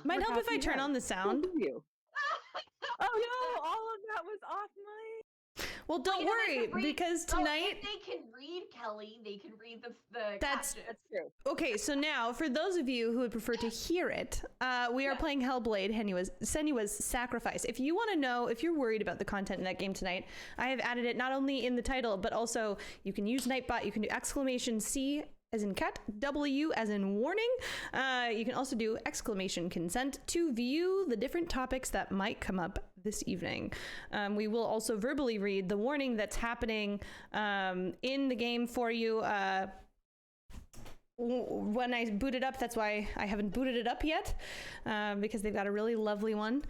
Might help if I turn on the sound. Oh no, all of that was off my... Well, don't worry, because tonight... if they can read, Kelly, they can read the That's true. Okay, so now, for those of you who would prefer to hear it, we are playing Hellblade, Senua's Sacrifice. If you want to know, if you're worried about the content in that game tonight, I have added it not only in the title, but also you can use Nightbot, you can do !C as in cat, W as in warning. You can also do !consent to view the different topics that might come up this evening. We will also verbally read the warning that's happening in the game for you when I boot it up. That's why I haven't booted it up yet, because they've got a really lovely one.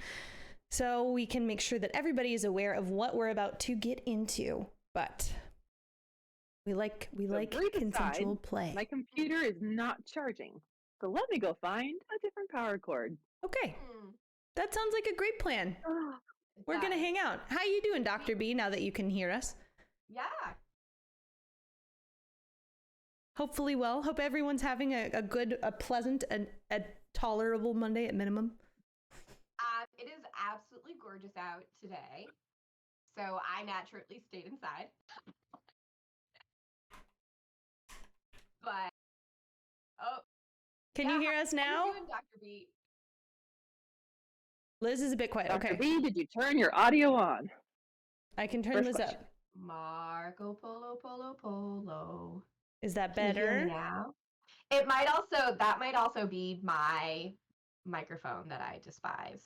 So we can make sure that everybody is aware of what we're about to get into. But we like consensual play. My computer is not charging, so let me go find a different power cord. Okay, that sounds like a great plan. We're gonna hang out. How you doing, Dr. B, now that you can hear us? Yeah. Hopefully well. Hope everyone's having a good, a pleasant, and a tolerable Monday at minimum. It is absolutely gorgeous out today, so I naturally stayed inside. But Can you hear us now? How you doing, Dr. B? Liz is a bit quiet. Dr. Okay, B, did you turn your audio on? I can turn First Liz question. up. Marco Polo Polo Polo. Is that Can you hear better? me now? That might also be my microphone that I despise.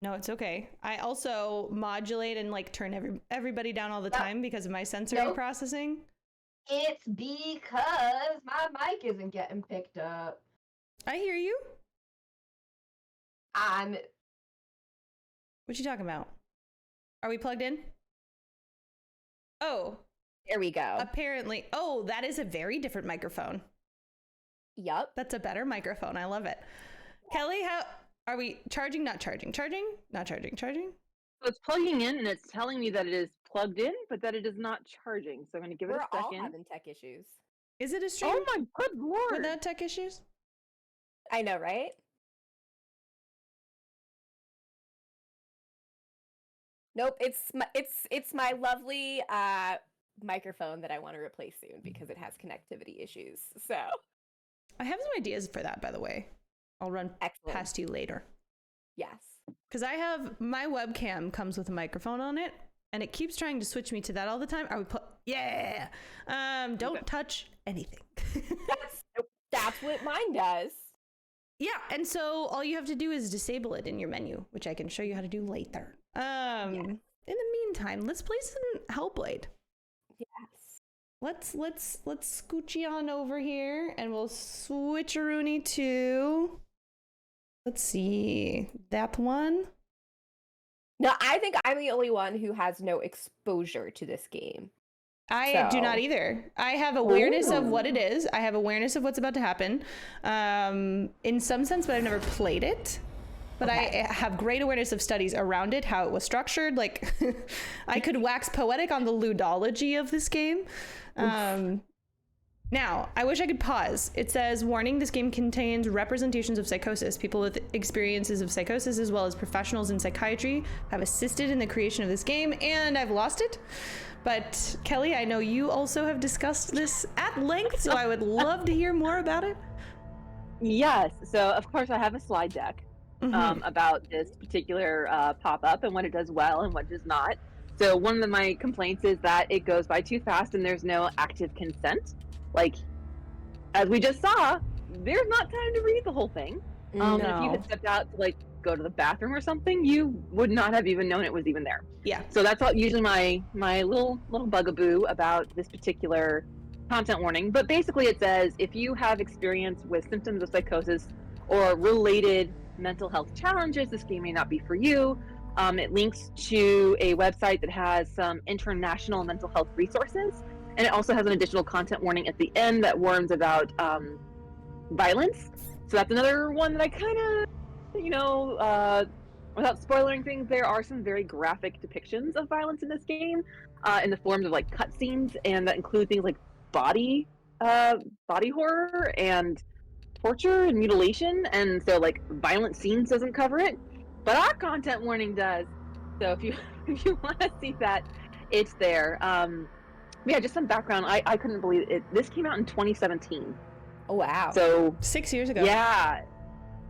No, it's okay. I also modulate and like turn everybody down all the time because of my sensory Nope. processing. It's because my mic isn't getting picked up. I hear you. What you talking about? Are we plugged in? Oh, There we go. apparently. Oh, that is a very different microphone. Yup. That's a better microphone. I love it. Kelly, how are we charging? Not charging. Charging? Not charging. Charging? So it's plugging in and it's telling me that it is plugged in, but that it is not charging. So I'm going to give it We're a all second. having tech issues. Is it a stream Oh my good lord! without tech issues? I know, right? Nope. It's my lovely microphone that I want to replace soon because it has connectivity issues. So I have some ideas for that, by the way. I'll run excellent. past you later. Yes. Because I have my webcam comes with a microphone on it, and it keeps trying to switch me to that all the time. Are we yeah. Don't touch anything. That's what mine does. Yeah, and so all you have to do is disable it in your menu, which I can show you how to do later. In the meantime, let's play some Hellblade. Yes. Let's scoochie on over here, and we'll switcheroony to. Let's see that one. No, I think I'm the only one who has no exposure to this game. I do not So- either. I have awareness of Ooh. what it is. I have awareness of what's about to happen, in some sense, but I've never played it. But Okay. I have great awareness of studies around it, how it was structured. Like, I could wax poetic on the ludology of this game. Now, I wish I could pause. It says, warning, this game contains representations of psychosis. People with experiences of psychosis, as well as professionals in psychiatry, have assisted in the creation of this game, and I've lost it. But Kelly, I know you also have discussed this at length, so I would love to hear more about it. Yes. So of course I have a slide deck about this particular pop-up and what it does well and what does not. So one of my complaints is that it goes by too fast and there's no active consent. Like, as we just saw, there's not time to read the whole thing. If you No. had stepped out to like go to the bathroom or something, you would not have even known it was even there. Yeah. So that's all, usually my little bugaboo about this particular content warning. But basically it says if you have experience with symptoms of psychosis or related mental health challenges, this game may not be for you. It links to a website that has some international mental health resources, and it also has an additional content warning at the end that warns about violence. So that's another one that I kind of, without spoiling things, there are some very graphic depictions of violence in this game, in the forms of like cutscenes, and that include things like body horror and torture and mutilation. And so like violent scenes doesn't cover it, but our content warning does. So if you want to see that, it's there. Yeah, just some background. I couldn't believe it. This came out in 2017. Oh, wow. So 6 years ago. yeah,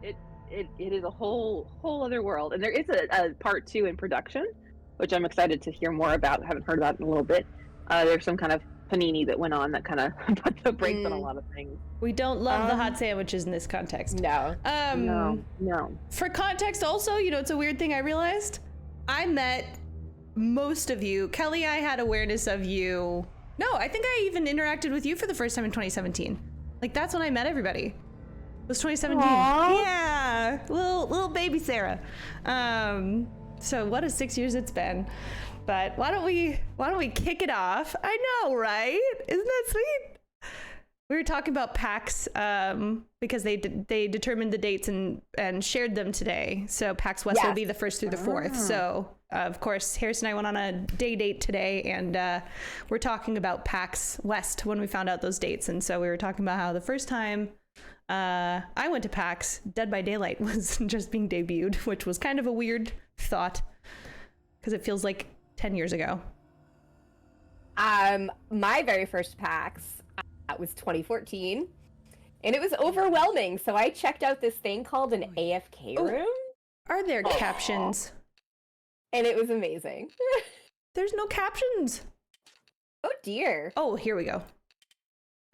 it is a whole other world, and there is a part 2 in production, which I'm excited to hear more about. I haven't heard about it in a little bit. There's some kind of panini that went on that kind of put the brakes on a lot of things. We don't love the hot sandwiches in this context. No. No. For context also, it's a weird thing I realized. I met most of you. Kelli, I had awareness of you. No, I think I even interacted with you for the first time in 2017. Like, that's when I met everybody. It was 2017. Aww. Yeah, little baby Sarah. So what a 6 years it's been. But why don't we kick it off? I know, right? Isn't that sweet? We were talking about PAX because they determined the dates and shared them today. So PAX West will be the 1st through the 4th. So of course, Harris and I went on a date today, and we're talking about PAX West when we found out those dates. And so we were talking about how the first time I went to PAX, Dead by Daylight was just being debuted, which was kind of a weird thought because it feels like 10 years ago. My very first PAX was 2014, and it was overwhelming. So I checked out this thing called an AFK room. Are there captions? And it was amazing. There's no captions. Oh dear. Oh, here we go.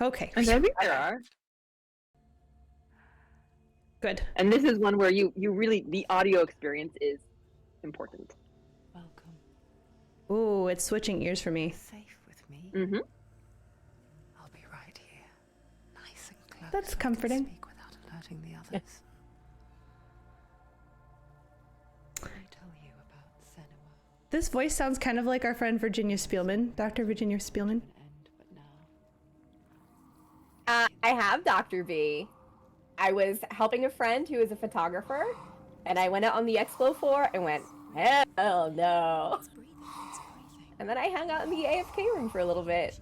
Okay. Maybe there are. Good. And this is one where you really, the audio experience is important. Welcome. Ooh, it's switching ears for me. Safe with me. Mm-hmm. I'll be right here. Nice and close. That's I can comforting. Speak without alerting the others. Let me tell you about Senua. This voice sounds kind of like our friend Virginia Spielman, Dr. Virginia Spielman. An end, but now. I have Dr. B. I was helping a friend who is a photographer, and I went out on the expo floor and went, hell no. And then I hung out in the AFK room for a little bit.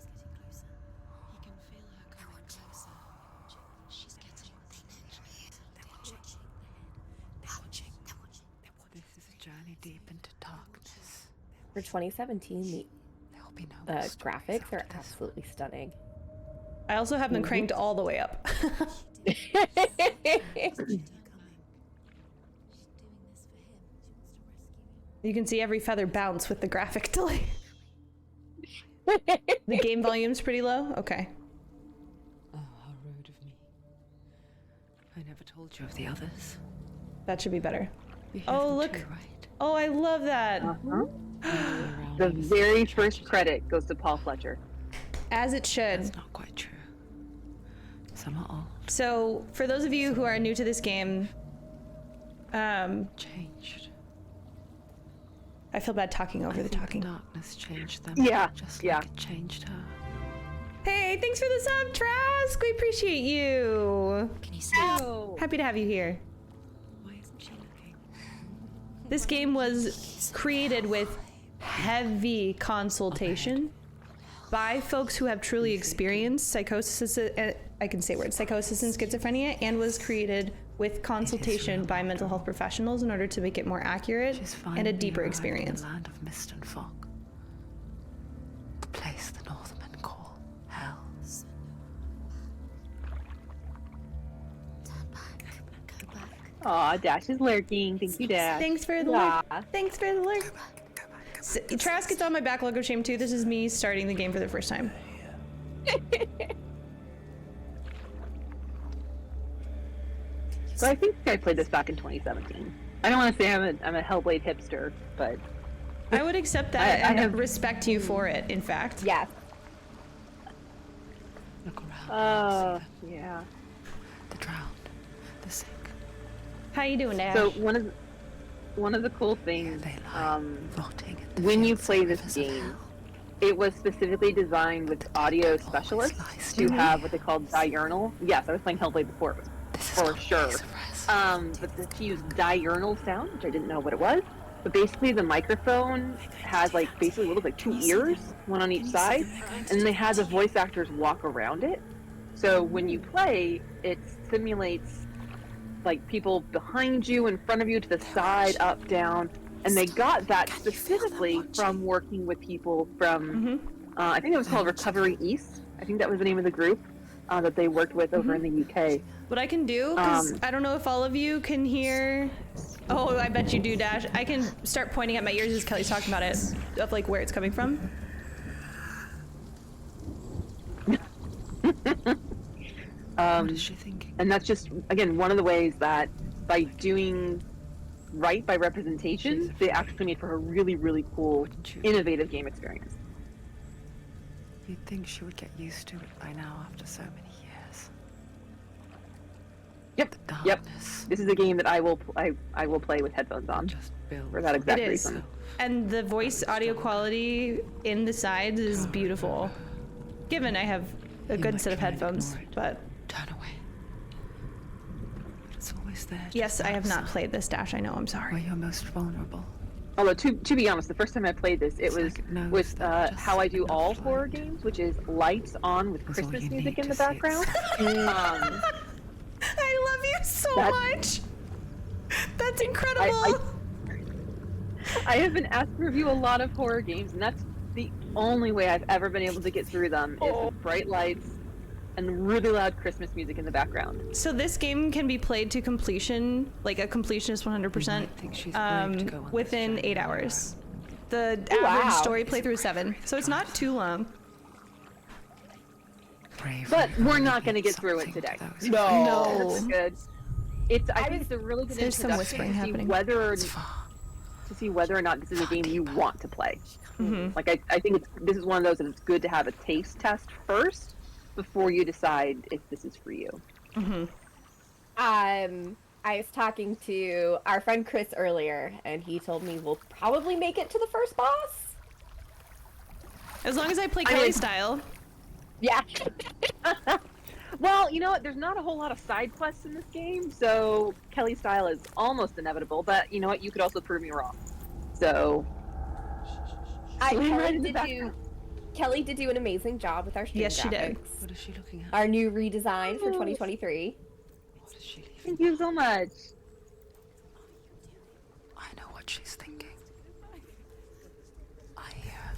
This is a journey deep into darkness. For 2017, There'll be no the more stories graphics after are this absolutely stunning. I also have them cranked all the way up. You can see every feather bounce with the graphic delay. The game volume's pretty low? Okay. Oh, how rude of me. I never told you of the others. That should be better. You hear Oh, them look. too, right? Oh, I love that. Uh-huh. Around The me, very such first shit. credit goes to Paul Fletcher. As it should. That's not quite true. Some are old, So, for those of you who are new to this game, changed. I feel bad talking over I the think talking. darkness changed them. Yeah, Just yeah. like it changed her. Hey, thanks for the sub, Trask. We appreciate you. Can you see? Oh. Happy to have you here. Why isn't she looking? This game was created with heavy consultation by folks who have truly experienced psychosis, I can say words, psychosis and schizophrenia, and was created with consultation by mental health professionals in order to make it more accurate She's and finally a deeper arrived experience. In the land of mist and fog. The place the Northmen call hell. Aw, Dash is lurking. Thank you, Dash. Thanks for the Yeah. lurk. Thanks for the lurk. Trask gets on my backlog of shame too. This is me starting the game for the first time. So I think I played this back in 2017. I don't want to say I'm a Hellblade hipster, but I would accept that I and have- respect you for it, in fact. Yes. Look around. oh, See them. yeah. The drowned, the sick. How you doing, Ash? So one of the cool things, They lie, rotting at the when you fields play and this rivers of game, hell. it was specifically designed with audio specialists to have what they call diurnal. Yes, I was playing Hellblade before, it was This is for not a sure. place of rest. But to use diurnal sound, which I didn't know what it was. But basically, the microphone has like basically what looks like two ears, one on each side, and they had the voice actors walk around it. So when you play, it simulates like people behind you, in front of you, to the side, up, down, and they got that specifically from working with people from I think it was called Recovery East. I think that was the name of the group that they worked with over in the UK. What I can do, because I don't know if all of you can hear. Oh, I bet you do, Dash. I can start pointing at my ears as Kelly's talking about it, of like where it's coming from. What is she thinking? And that's just, again, one of the ways that by doing right by representation, they actually made for a really, really cool, Wouldn't you? innovative game experience. You'd think she would get used to it by now after so many years. Yep. The Yep. darkness This is a game that I will play with headphones on just builds for that exact It is. reason. And the voice audio quality in the sides is beautiful. Given I have a You good might set of try and headphones, ignore it. but Turn away. But it's always there. yes, just I have not outside, played this, Dash. I know, I'm Where sorry. you're most vulnerable. Although to be honest, the first time I played this, it It's was like it knows with that just how I do all enough horror light games, which is lights on with is all Christmas you music need in the to see it background. I love you so That- much! That's incredible! I have been asked to review a lot of horror games, and that's the only way I've ever been able to get through them is with bright lights and really loud Christmas music in the background. So this game can be played to completion, like a completionist 100%, You might think she's brave to go on this within journey 8 on her hours. The Oh, average wow. story playthrough is 7, so it's not too long. Bravery But we're only not going to means get through it something to today. those who No. That's good. I think it's a really good There's some introduction whispering to see happening. whether or not this is a game you want to play. Mhm. Like I think this is one of those that it's good to have a taste test first before you decide if this is for you. I was talking to our friend Chris earlier, and he told me we'll probably make it to the first boss. As long as I play I Kelly mean- style. Yeah. Well, you know what? There's not a whole lot of side quests in this game, so Kelly style is almost inevitable. But you know what? You could also prove me wrong. So Kelly did do an amazing job with our stream Yes, she did. graphics. What is she looking at? Our new redesign for 2023. What is she leaving? thank you so much. I know what she's thinking.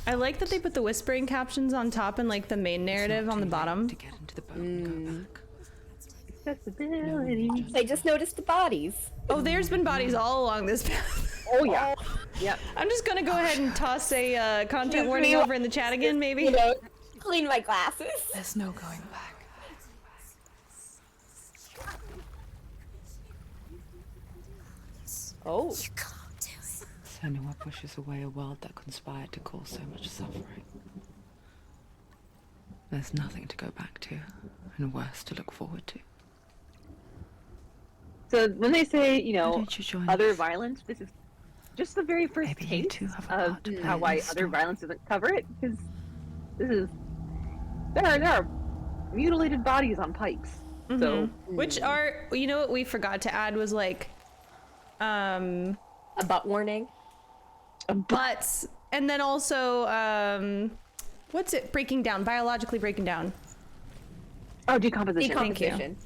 I like that they put the whispering captions on top and like the main narrative on the bottom. To get into the boat and go back. Accessibility. They just noticed the bodies. Oh, there's been bodies all along this path. Oh yeah. Yep. I'm just gonna go ahead and toss a content Excuse warning me, over in the chat again, maybe. You know, clean my glasses. There's no going back. Oh. Senua pushes away a world that conspired to cause so much suffering. There's nothing to go back to, and worse to look forward to. So when they say, you Why know, don't you join other us? violence, this is just the very first Maybe you taste two have a of part to play how in why this other story. violence doesn't cover it. Because this is there are mutilated bodies on pikes. So Which are, you know what we forgot to add was like, A butt warning. butts, and then also, what's it breaking down, biologically breaking down. oh, decomposition. Thank you. Decomposition.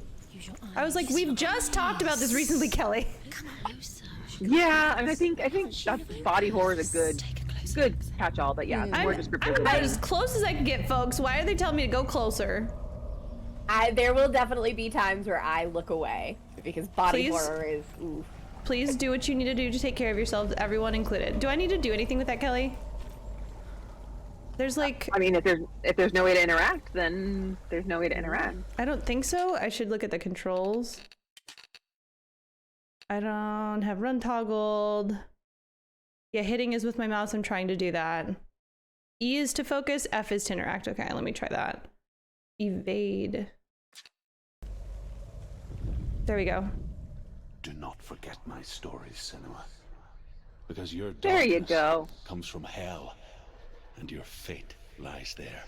I was like, we've just talked about this recently, Kelly. Yeah, I mean, I think that body horror is a good catch-all, but yeah, more I'm descriptive. about as close as I can get, folks. Why are they telling me to go closer? There will definitely be times where I look away because body Please? horror is. Oof. Please do what you need to do to take care of yourselves, everyone included. Do I need to do anything with that, Kelly? There's like, I mean, if there's no way to interact, then there's no way to interact. I don't think so. I should look at the controls. I don't have run toggled. Yeah, hitting is with my mouse. I'm trying to do that. E is to focus. F is to interact. Okay, let me try that. Evade. There we go. Do not forget my stories, Senua. Because your There you darkness go. comes from hell, and your fate lies there.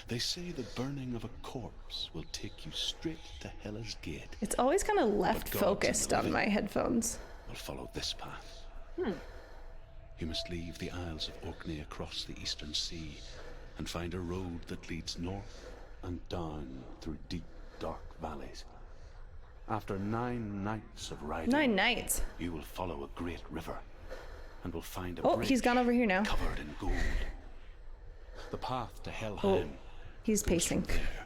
They say the burning of a corpse will take you straight to Hela's gate. It's always kind of left God, focused on Senua. my headphones. Will follow this path. You must leave the Isles of Orkney across the eastern sea and find a road that leads north and down through deep, dark valleys. After 9 nights of riding, 9 nights. you will follow a great river and will find a Oh, bridge he's gone over here now. covered in gold. The path to Helheim Oh, he's goes pacing. from there,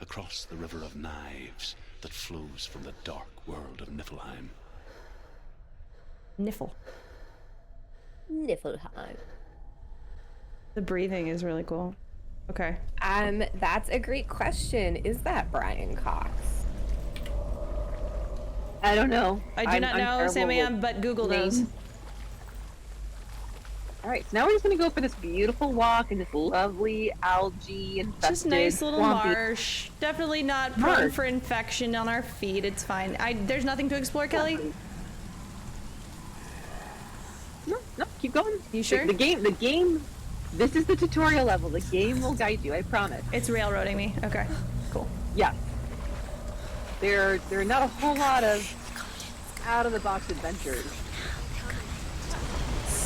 across the river of knives that flows from the dark world of Niflheim. Niffle. Niflheim. The breathing is really cool. Okay. That's a great question. Is that Brian Cox? I don't know. I do not know, terrible Sammy, with but Google names. knows. All right, so now we're just gonna go for this beautiful walk in this lovely algae infested Just nice little swampy marsh. Definitely not prone marsh. for infection on our feet. It's fine. There's nothing to explore, Kelly? No, keep going. You sure? The game. This is the tutorial level. The game will guide you. I promise. It's railroading me. Okay, cool. Yeah. There are not a whole lot of out of the box adventures.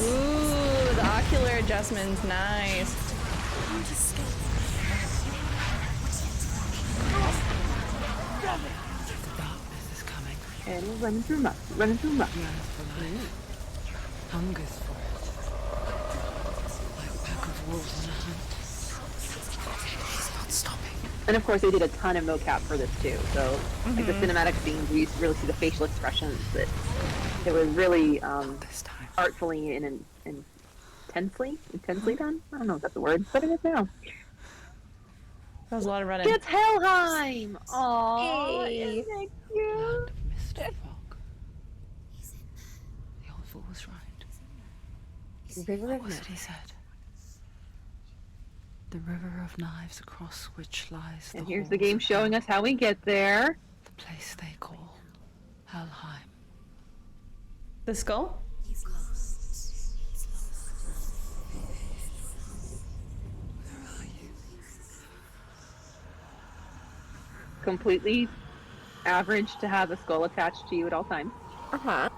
Ooh, the ocular adjustments, nice. The darkness is coming. And we're running through muck. Running through muck. Yearns for life. Hungers for it. Like a pack of wolves on a hunt. He's not stopping. And of course, they did a ton of mocap for this too. So, like the cinematic scenes, we used to really see the facial expressions. That it was really This time. artfully and intensely done. I don't know if that's a word, but it is now. That was a lot of running. It's Helheim! Aww, Hey. isn't it cute? Land of mist and fog. The old fool was right. River What of was it Knives. he said? The river of knives across which lies And the here's the halls game of showing us how we get there. the place they call Helheim. The skull? Completely average to have a skull attached to you at all times. Uh-huh.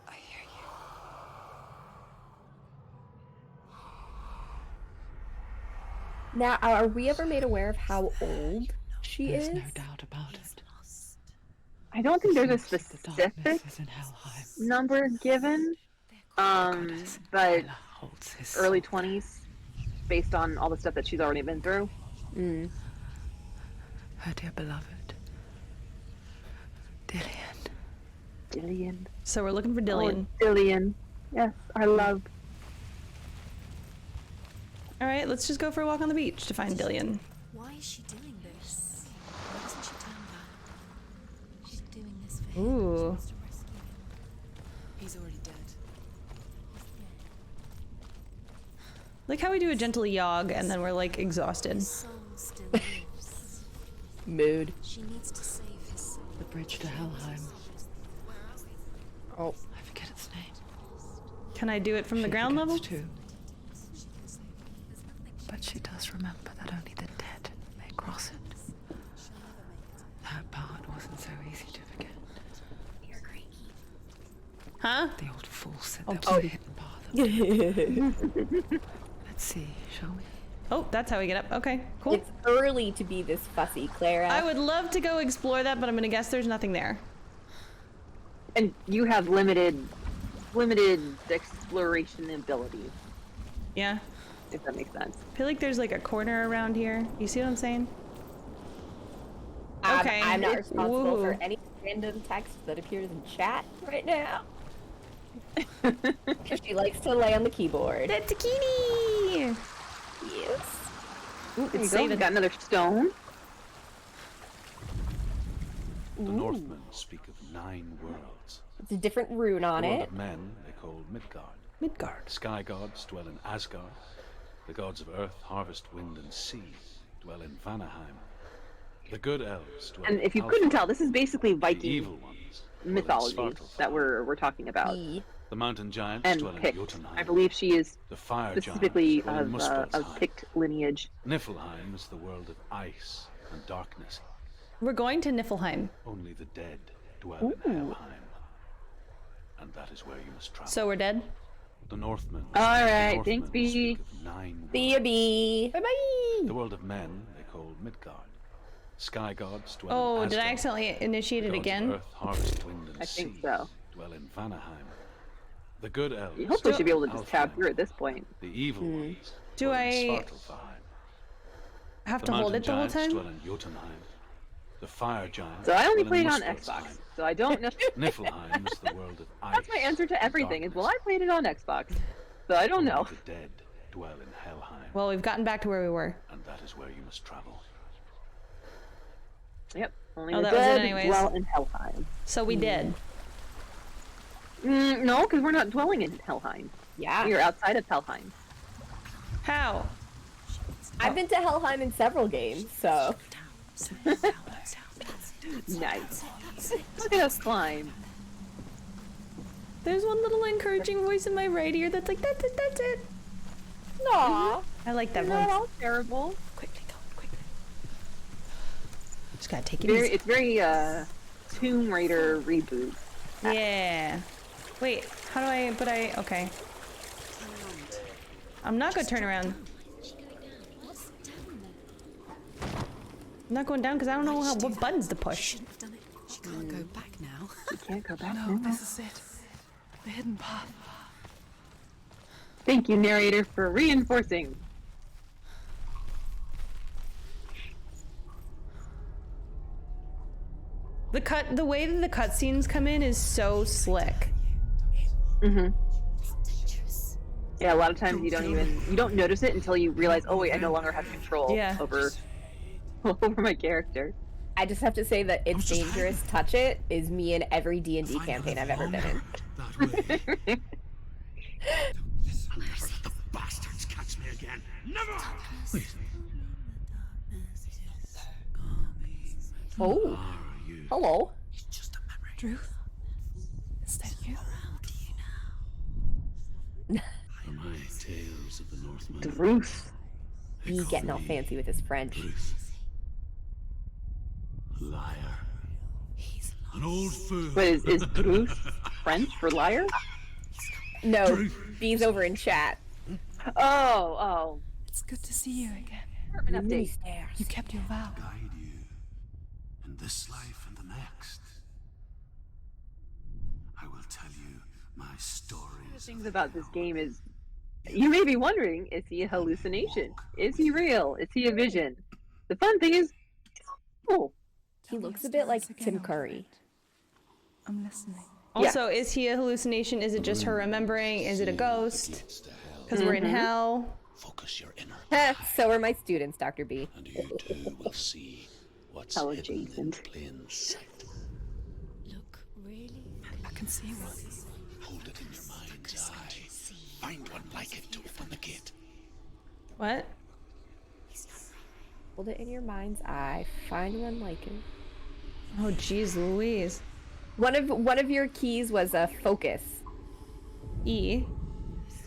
I hear you. Now, are we ever made aware of how old she There's is? no doubt about it. I don't think there's a The specific darkness is in Helheim. number given, Goddess but Hela holds his early soul. 20s, based on all the stuff that she's already been through. Mm. Her dear beloved. Dillian. Dillian. So we're looking for Dillian. Oh, Dillian. Yes, our love. All right, let's just go for a walk on the beach to find Dillian. Why is she doing this? Why doesn't she turn back? She's doing this for him. Ooh. She wants to rescue him. He's already dead. Like how we do a gentle yog and then we're like exhausted. His soul still lives. Mood. She needs to save his soul. The bridge to Helheim. Oh. I forget its name. Can I do it from the She ground level? forgets too. But she does remember that only the dead may cross it. That part wasn't so easy to forget. Huh? The old fool said Oh, there was a hidden path. Let's see, shall we? Oh, that's how we get up. Okay, cool. It's early to be this fussy, Clara. I would love to go explore that, but I'm gonna guess there's nothing there. And you have limited exploration ability, Yeah. if that makes sense. I feel like there's like a corner around here. You see what I'm saying? Okay. I'm not responsible Woo. for any random text that appears in chat right now. Because she likes to lay on the keyboard. That's a kitty! Yes. Ooh, there you go. Save We it. got another stone. The Northmen speak of 9 worlds. It's a different rune on The world it. of men they call Midgard. Midgard. Sky gods dwell in Asgard. The gods of earth, harvest, wind, and sea dwell in Vanaheim. The good elves dwell And in if you Alfheim. couldn't tell, this is basically The Viking evil ones dwell in mythology Svartalfheim. that we're talking about. The mountain giants And dwell in Pict. Jotunheim. I believe she is The fire specifically giants dwell in of Muspelheim. Pict lineage. Niflheim is the world of ice and darkness. We're going to Niflheim. Only the dead dwell in Helheim. And that is where you must travel. So we're dead? The Northmen. All right, the Northmen thanks, B. speak of 9 See ya, bee. Bye-bye! The world of men they call Midgard. Sky gods dwell Oh, in did I Asgard. accidentally initiate The it gods of again? Earth, harvest, wind, and I think sea so. dwell in Vanaheim. The good elves. You hopefully should be able to just Alfheim. tab through at this point. The evil ones. Do dwell I in Svartalfheim. Have The to hold mountain it the whole giants dwell time? in Jotunheim. The fire giants. So I only dwell in played on Muspelheim. Xbox, so I don't know. Niflheim is the world of ice. That's my answer to and everything. Is well, darkness. I played it on Xbox, so I don't know. Only the dead dwell in Helheim, Well, we've gotten back to where we were. and that is where you must travel. Yep. Only Oh, the that was it dead anyways. dwell in Helheim. So we did. No, because we're not dwelling in Helheim. Yeah. We are outside of Helheim. How? I've been to Helheim in several games, so. Nice. Look at us climb. There's one little encouraging voice in my right ear that's like, that's it, that's it. Aw. I like that Not voice. all terrible. Quickly go, quickly. Just gotta take it Very, easy. it's very Tomb Raider reboot. Yeah. Wait, how do I, okay. I'm not gonna turn around. I'm not going down because I don't know what buttons to push. Shouldn't have done it. She can't go back now. You can't go back No, now. this is it. The hidden path. Thank you, narrator, for reinforcing. The way that the cutscenes come in is so slick. Mm-hmm. Dangerous. Yeah, a lot of times you don't notice it until you realize, oh wait, I no longer have control Yeah. over my character. I just have to say that It's Dangerous, Touch It is me in every D&D campaign I've ever been in. That way. I'll never let the bastards catch me again. Never! Wait, Oh, are you? hello. It's just a memory. Drew? Is that you? For my tales of the Northman. Ruth. they He call getting all me fancy with his French. Ruth. Liar. An old fool. But is Bruce French for liar? No, B's over in chat. Oh. It's good to see you again. Department Mini update. stairs. You kept your vow. Guide you in this life and the next. I will tell you my The stories. things about this game is, you may be wondering, is he a hallucination? Is he real? Is he a vision? The fun thing is, cool. He looks a bit like Tim Curry. I'm listening. Also, is he a hallucination? Is it just her remembering? Is it a ghost? Because we're in hell. Focus your inner, So are my students, Dr. B. and you too will see what's How hidden in adjacent. plain sight. Look, really? I can see one. Hold it in your mind's eye. Find one like it to open the gate. What? Hold it in your mind's eye. Find one like him. Oh, jeez Louise. One of your keys was a focus. E.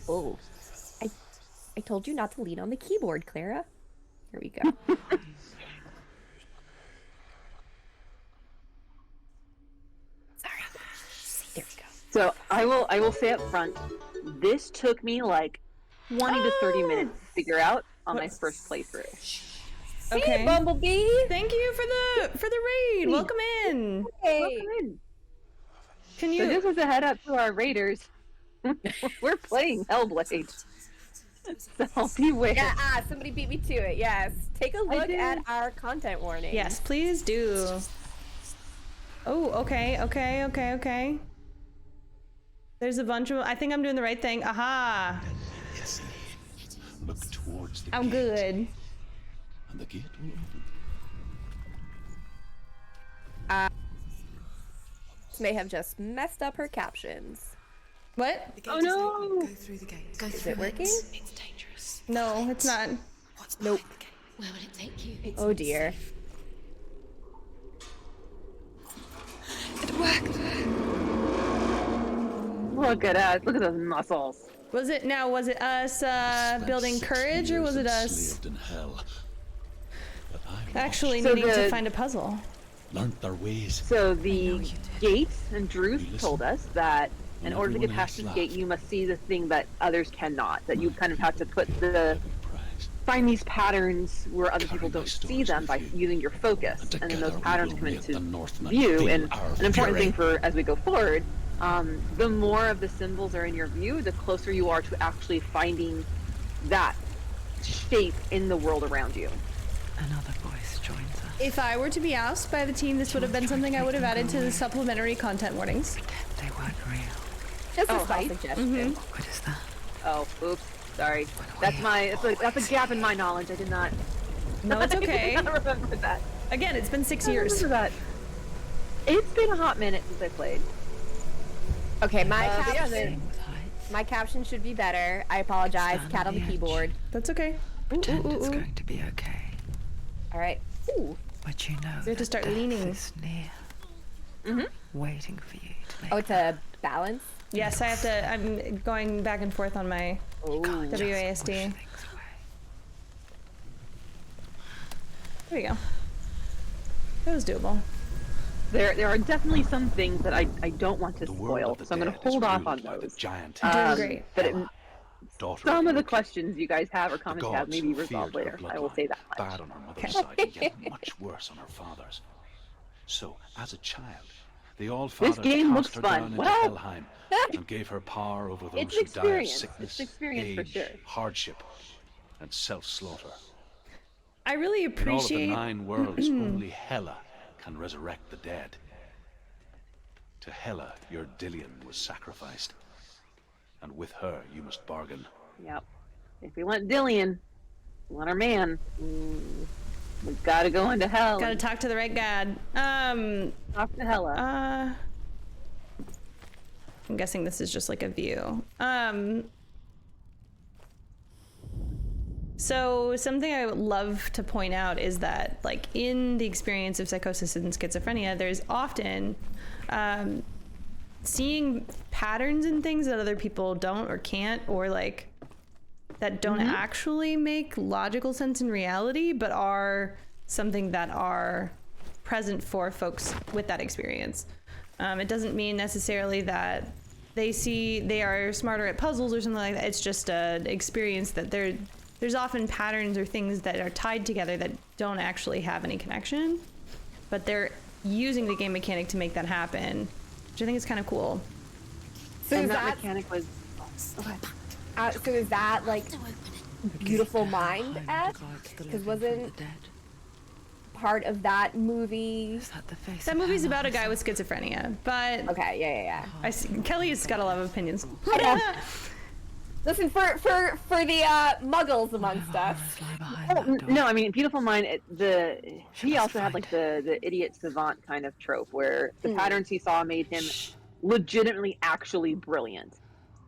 Oh. I told you not to lean on the keyboard, Clara. Here we go. Sorry. There we go. So I will say up front, this took me like 20 to 30 minutes to figure out on my first playthrough. Okay. Hey, Bumblebee! Thank you for the raid. Welcome in. Hey! Welcome in. Can So you? this was a head up to our raiders. We're playing Hellblade. So beware. Yeah, somebody beat me to it, yes. Take a look did. at our content warning. Yes, please do. Oh, okay. There's a bunch of. I think I'm doing the right thing. Aha! Yes. Look towards the I'm gate, good. and the gate will open. This may have just messed up her captions. What? The gate Oh, is no. open. Go through the gate. Go Is through it working? It's dangerous. No, it's not. What's Nope. behind the gate? Where will it take you? It's Oh dear. It worked. Look at us. Look at those muscles. Was it us building Spent 6 courage, or was years it us enslaved in hell. But I actually So needing to the- find a puzzle? learnt their ways. So know the you did. gate, and Drew You told listen. us that in When order to get everyone past else this gate, laughed. you must see the thing that others cannot. That you kind of have to put the Have a prize. find these patterns where other people Carry my don't see stories them with by you. using your focus, And and then together those we patterns will come make the into Northmen view. feel And our an important thing fury. for as we go forward, the more of the symbols are in your view, the closer you are to actually finding that shape in the world around you. Another voice joins us. If I were to be asked by the team, this would have been something I would have added to the supplementary content warnings. They weren't real. Just a Oh, small hi. suggestion. What is that? Oh, oops. Sorry, that's a gap in my knowledge. I did not. No, it's okay. I did not remember that. Again, it's been 6 I years. remember that. It's been a hot minute since I played. Okay, my caption should be better. I apologize. Stand Cat on the on the edge. keyboard. That's okay. Pretend it's going to be okay. All right. Ooh. But you know You have to that start death leaning. is near, waiting for you to make Oh, it's a balance. Yes, I have to. I'm going back and forth on my just push WASD. things away. There you go. That was doable. There are definitely some things that I don't want to The world spoil, of the so I'm going dead to is hold off ruled on by the those. giant You're doing Hela, great. But daughter some of the Orc. questions you guys have or comments you have gods may be feared resolved her later. I will say that much. Bad on her mother's side, and yet much worse on her father's. So, as a child, the All-Father game cast looks her fun. down into Well- Helheim and gave her power over those It's who die of experience. sickness, It's experience for age, sure. hardship, and self-slaughter. I really In all of the appreciate. 9 worlds, only Hela can resurrect the dead. To Hela, your Dillion was sacrificed, and with her you must bargain. Yep. If we want Dillian, we want our man. We've got to go into hell. Gotta and talk to the right god. talk to Hela. I'm guessing this is just like a view. So something I would love to point out is that, like, in the experience of psychosis and schizophrenia, there's often seeing patterns in things that other people don't or can't, or like that don't actually make logical sense in reality, but are something that are present for folks with that experience. It doesn't mean necessarily that they are smarter at puzzles or something like that. It's just an experience that there's often patterns or things that are tied together that don't actually have any connection, but they're using the game mechanic to make that happen, which I think is kind of cool. So and is that that mechanic was. so is that like Beautiful Mind esque? Because wasn't the dead. part of that movie? Is that the face That of movie's Hela about a guy herself? with schizophrenia, but Okay, yeah. I see, Kelly has got a lot of opinions. Listen, for the muggles amongst us. Horrors lie behind Oh, that door. no, I mean, Beautiful Mind. He must also had find like the idiot savant kind of trope, where the Mm. patterns he saw made him legitimately actually brilliant,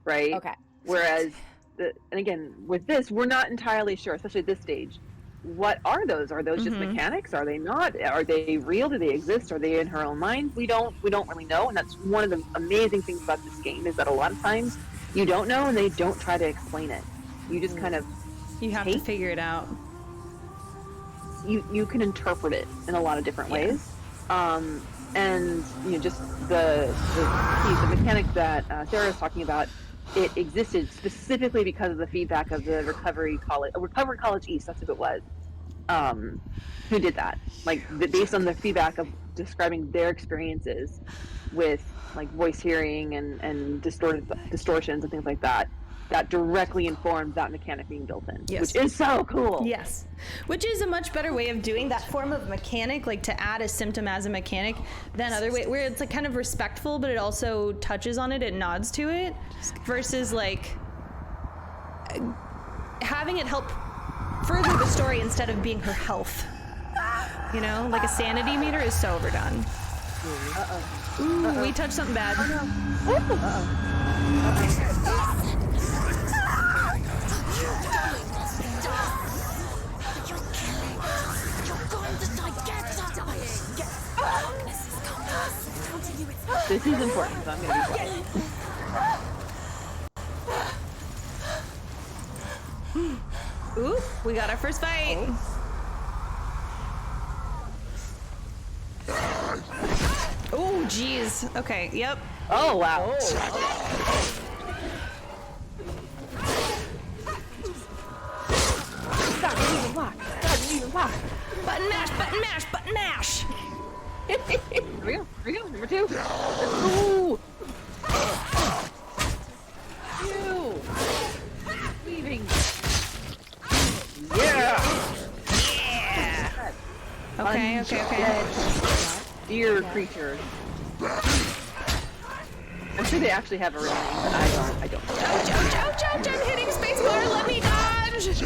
right? Okay. Whereas, and again, with this, we're not entirely sure, especially at this stage. What are those? Are those just mechanics? Are they not? Are they real? Do they exist? Are they in her own mind? We don't really know, and that's one of the amazing things about this game is that a lot of times you don't know, and they don't try to explain it. You just kind of You have to Take- figure it out. you can interpret it in a lot of different ways. And just the mechanic that Sarah was talking about, it existed specifically because of the feedback of the Recovery College East. That's who it was. Who did that? Like based on the feedback of describing their experiences with like voice hearing and distortions and things like that. That directly informed that mechanic being built in, Yes. which is so cool. Yes, which is a much better way of doing that form of mechanic, like to add a symptom as a mechanic, than other way where it's like kind of respectful, but it also touches on it, it nods to it, versus like having it help further the story instead of being her health. You know, like a sanity meter is so overdone. Ooh, we touched something bad. This is important, so I'm gonna be quiet. Ooh, we got our first fight. Oh, jeez. Okay, yep. Oh wow. Stop even block. Stop even block. Button mash, button mash, button mash. Here we go. Number 2. Let's go. Ew. Leaving. Yeah. Okay. Deer creatures. I'm sure they actually have a real name, but I don't. Ouch, ouch, ouch, ouch, I'm hitting spacebar, let me dodge!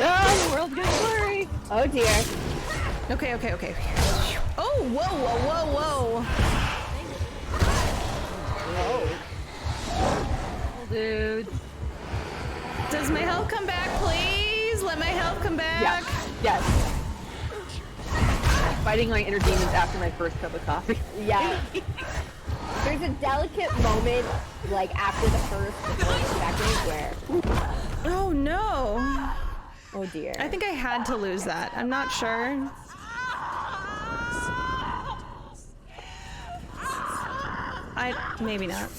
Oh, the world's getting blurry. Oh dear. Okay, okay, okay. Oh, whoa, whoa, whoa, whoa. Oh, dude. Does my health come back, please? Let my health come back. Yes. Fighting my inner demons after my first cup of coffee. Yeah. There's a delicate moment, like after the first before the second, where. Oh no. Oh dear. I think I had to lose that. I'm not sure. Maybe not.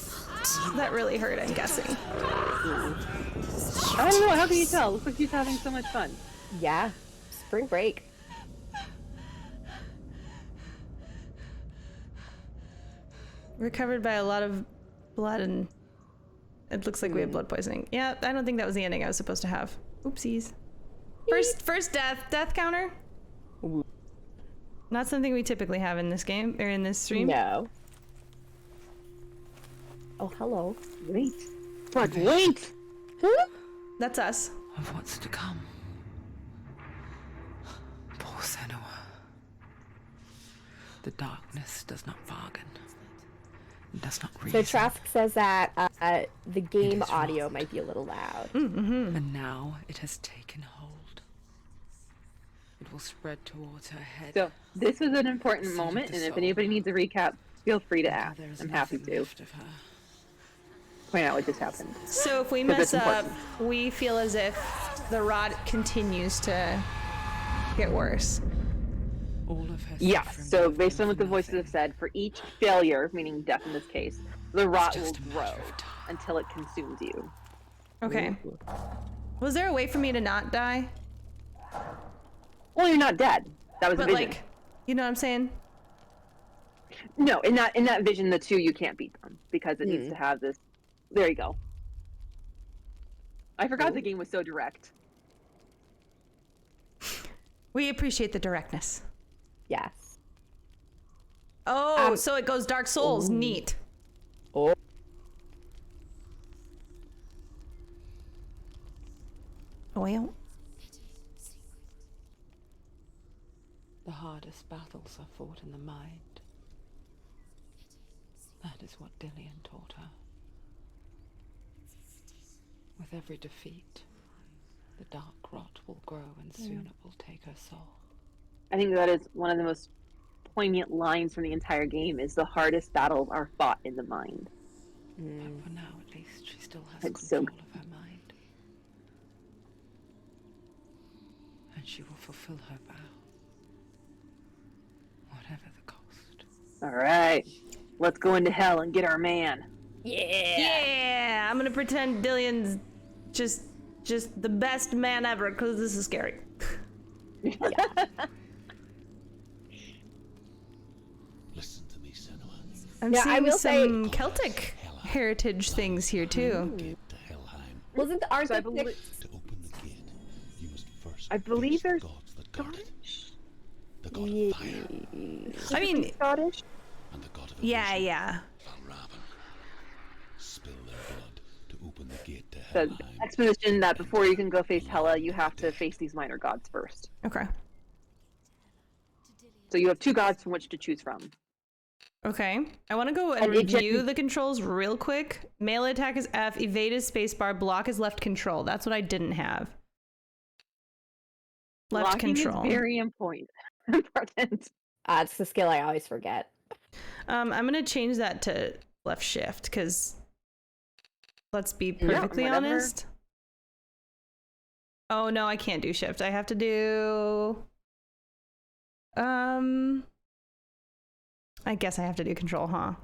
That really hurt, I'm guessing. I don't know, how can you tell? Looks like he's having so much fun. Yeah. Spring break. Recovered by a lot of blood and it looks like we have blood poisoning. Yeah, I don't think that was the ending I was supposed to have. Oopsies. First death counter? Ooh. Not something we typically have in this game, or in this stream. No. Oh, hello. Wait. But wait! That's us. Of what's to come. Poor Senua. The darkness does not bargain. It does not reason. So Traffic says that the game It is audio wrong. might be a little loud. And now it has taken hold. It will spread towards her head. So, this was an important Seed of moment, the and if soul. anybody needs a recap, feel free to Until ask. there is I'm happy nothing to left of her. point out what just happened. So if we Because mess it's up, important. we feel as if the rot continues to get worse. All of her Yeah, suffering so will have based been on what for the voices have nothing. said, for each failure, meaning death in this case, the rot will just a grow matter of time. until it consumes you. Okay. Was there a way for me to not die? Well, you're not dead. That was a But vision. like, you know what I'm saying? No, in that vision, the two you can't beat them because it needs to have this. There you go. I forgot the game was so direct. We appreciate the directness. Yes. Oh, so it goes Dark Souls. Neat. Oh. Well, The hardest battles are fought in the mind. That is what Dillian taught her. With every defeat, the dark rot will grow and soon it will take her soul. I think that is one of the most poignant lines from the entire game. Is the hardest battles are fought in the mind. But for now, at least, she still has It's so control of her mind. And she will fulfill her vow. Whatever the cost. All right, let's go into hell and get our man. yeah. I'm gonna pretend Dillian's just the best man ever because this is scary. Listen to me, Senua. I'm Yeah, I seeing will say- some Celtic heritage things here too. Gate to Helheim. Wasn't aren't So I the believe- To open the gate, you must first I believe face the there's gods that guard it. Scottish. The god of fire I mean, Scottish. and the god of yeah, illusion, yeah. Valravan. Spill their blood to open the gate to The Helheim. exposition that before you can go face Hela, you have to face these minor gods first. Okay. So you have two gods from which to choose from. Okay. I want to go and And it just- review the controls real quick. Melee attack is F, evade is spacebar, block is left control. That's what I didn't have. Left Blocking control. is very important. it's the skill I always forget. I'm gonna change that to left shift because let's be Yeah, perfectly whatever. honest. Oh no, I can't do shift. I have to do I guess I have to do control, huh?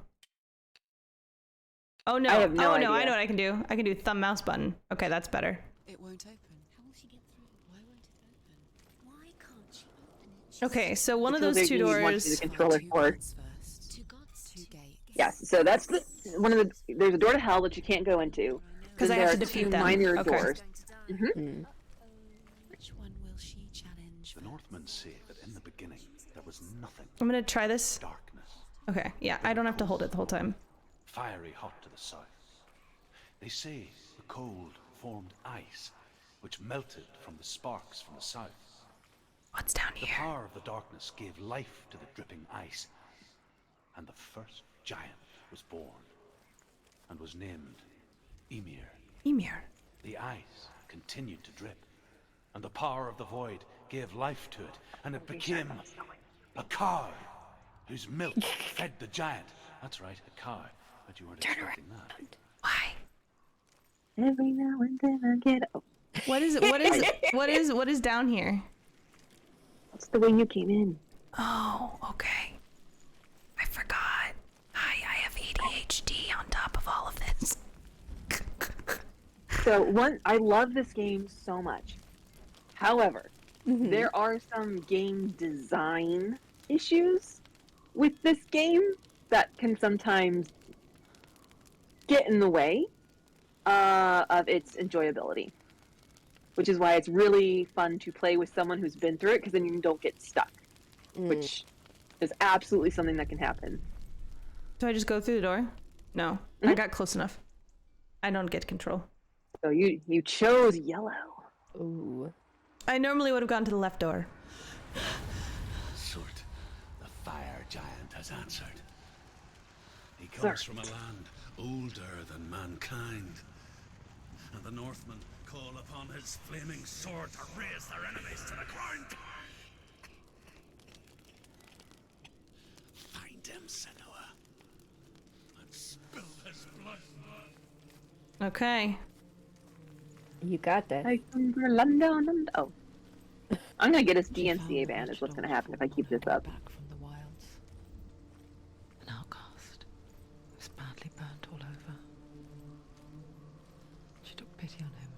Oh no. I have no oh no, I idea. know what I can do. I can do thumb mouse button. Okay, that's better. It won't open. How will she get through? Why won't it open? Why can't she open it? Okay, so one of Until those they two give you one to doors. the controller for. First. Two gods, two gates. Yes, so that's the one of the. There's a door to hell that you can't go into. 'Cause Then I have there to are defeat two them. minor Okay. doors. Which one will she challenge? The Northmen say that in the beginning there was nothing, I'm gonna try this. darkness. Okay, yeah, I don't have to hold it the whole time. fiery hot to the south. They say the cold formed ice, which melted from the sparks from the south. What's down The here? power of the darkness gave life to the dripping ice, and the first giant was born, and was named Ymir. Ymir. The ice continued to drip, and the power of the void gave life to it, and it became a cow, whose milk fed the giant. That's right, a cow. But you weren't expecting that. Why? Every now and then I get. Oh, What is what is down here? that's the way you came in. Oh, okay. I forgot. Hi, I have ADHD on top of all of this. So I love this game so much. However, there are some game design issues with this game that can sometimes get in the way of its enjoyability, which is why it's really fun to play with someone who's been through it, because then you don't get stuck, which is absolutely something that can happen. Do I just go through the door? No. I got close enough. I don't get control. So you chose yellow. Ooh. I normally would have gone to the left door. Surt, the fire giant, has answered. He comes from a land older than mankind, and the Northmen call upon his flaming sword to raise their enemies to the ground. Find him, Senua, and spill his blood. Okay. You got this. I come from London. Oh. I'm gonna get us DMCA banned is what's gonna happen if I keep this up. Back from the wilds. An outcast. Was badly burnt all over. She took pity on him,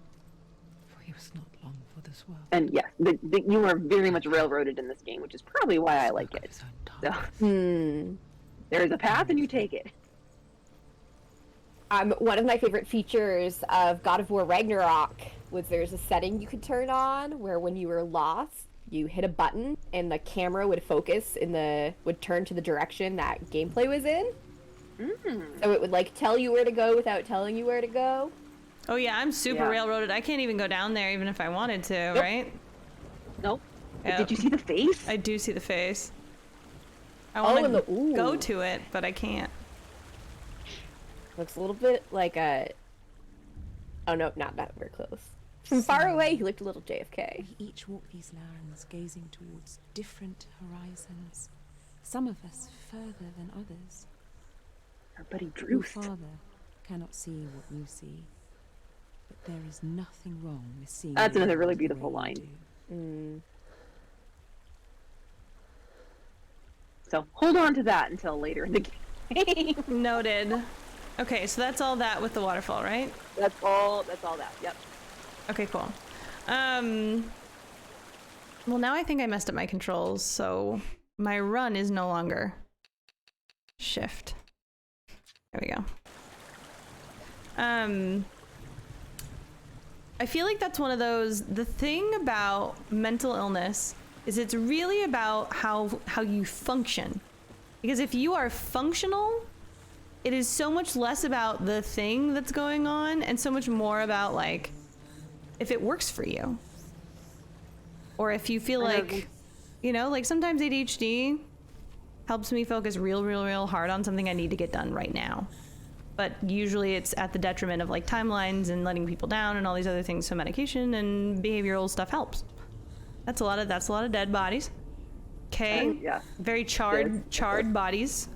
for he was not long for this world. And yes, you are very much railroaded in this game, which is probably why I like Spoke of it. his own So darkness. there's a path and you take it. One of my favorite features of God of War Ragnarok was there's a setting you could turn on where when you were lost, you hit a button and the camera would focus would turn to the direction that gameplay was in. So it would like tell you where to go without telling you where to go. Oh yeah, I'm super Yeah. railroaded. I can't even go down there even if I wanted to, right? Nope. Yep. Did you see the face? I do see the face. I and want to go ooh. to it, but I can't. Looks a little bit like a... Oh no, not that very close. From far away, he looked a little JFK. We each walk these lands, gazing towards different horizons. Some of us further than others. Our buddy Your Drew. father cannot see what you see, but there is nothing wrong with seeing. That's the another world really the way beautiful you line. do. So hold on to that until later in the game. Noted. Okay, so that's all that with the waterfall, right? That's all that. Yep. Okay, cool. Well, now I think I messed up my controls, so my run is no longer shift. There we go. I feel like that's one of those, the thing about mental illness is it's really about how you function. Because if you are functional, it is so much less about the thing that's going on and so much more about like if it works for you. Or if you feel like, you know, like sometimes ADHD helps me focus real hard on something I need to get done right now. But usually it's at the detriment of like timelines and letting people down and all these other things. So medication and behavioral stuff helps. That's a lot of dead bodies. Okay. Yeah. Very charred bodies.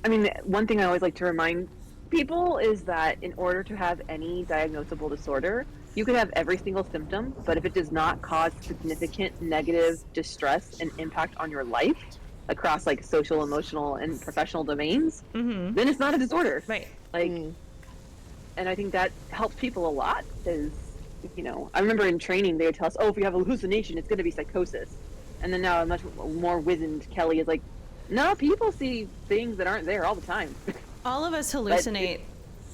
I mean, one thing I always like to remind people is that in order to have any diagnosable disorder, you could have every single symptom, but if it does not cause significant negative distress and impact on your life across like social, emotional, and professional domains, then it's not a disorder. Right. Like, and I think that helps people a lot because, you know, I remember in training they would tell us, oh, if you have a hallucination, it's going to be psychosis. And then now a much more wizened Kelly is like, no, people see things that aren't there all the time. All of us hallucinate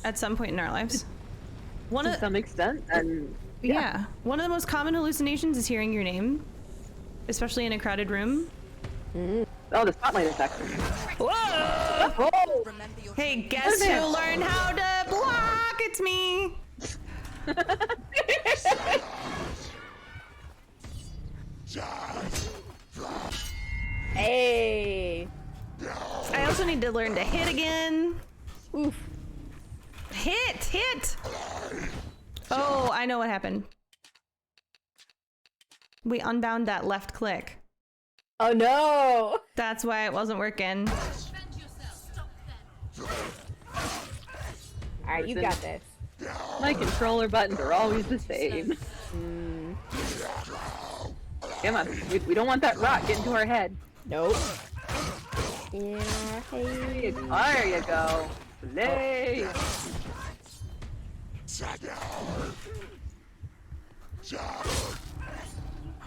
at some point in our lives. To some extent, and yeah, one of the most common hallucinations is hearing your name, especially in a crowded room. Oh, the spotlight effect. Whoa! Oh! Hey, guess who learned how to block? It's me. Hey. I also need to learn to hit again. Oof. Hit! Oh, I know what happened. We unbound that left click. Oh no. That's why it wasn't working. Alright, you got this. My controller buttons are always the same. Come on, we don't want that rock getting to our head. Nope. Yeah, hey. There you go. Play.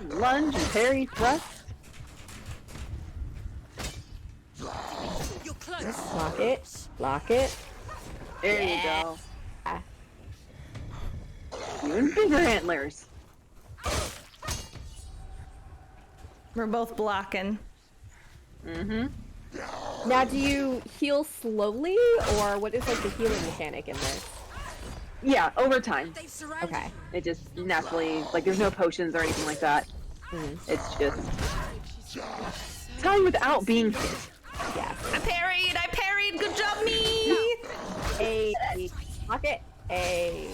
Lunge and parry thrust. Lock it. Lock it. There you go. Even bigger antlers. We're both blocking. Now, do you heal slowly, or what is like the healing mechanic in this? Yeah, over time. Okay. It just naturally, like, there's no potions or anything like that. It's just time without being hit. Yeah. I parried! Good job, me! A. Lock it. A.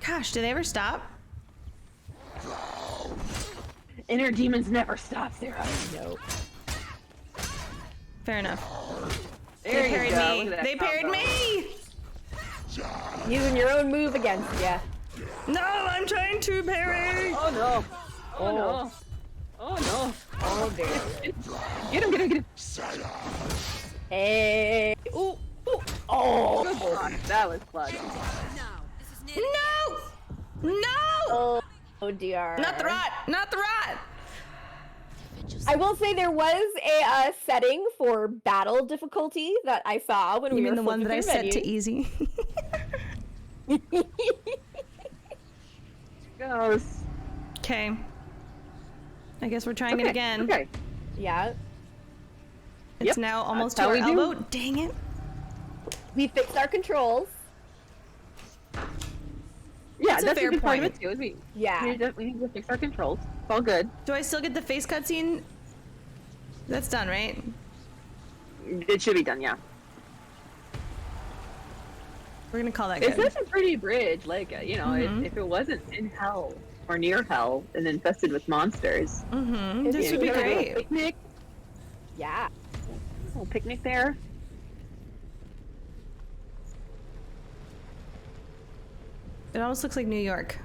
Gosh, do they ever stop? Inner demons never stop, Sarah. Nope. Fair enough. There They you parried go. me! Look at that They parried combo. me! Using your own move against ya. No, I'm trying to parry! Oh no. Oh no. Oh no. Oh dear. Get him. Hey. Ooh. Ooh. Oh. Good block. That was clutch. No! Oh dear. Not the rat! I will say there was a setting for battle difficulty that I saw when You we mean were the one that I flipping set to through easy? menus. Goes. Okay. I guess we're trying it again. Okay. Yeah. It's Yep, now almost that's to how our we do. elbow. Dang it. We fixed our controls. Yeah, That's a that's fair a good point of point. it too. We Yeah. we need to fix our controls. It's all good. Do I still get the face cutscene? That's done, right? It should be done, yeah. We're gonna call that It's good. such a pretty bridge. Like, you know, if it wasn't in hell or near hell and infested with monsters, Mm-hmm. This you would be know, a little great. picnic, Yeah. a little picnic there. It almost looks like New York.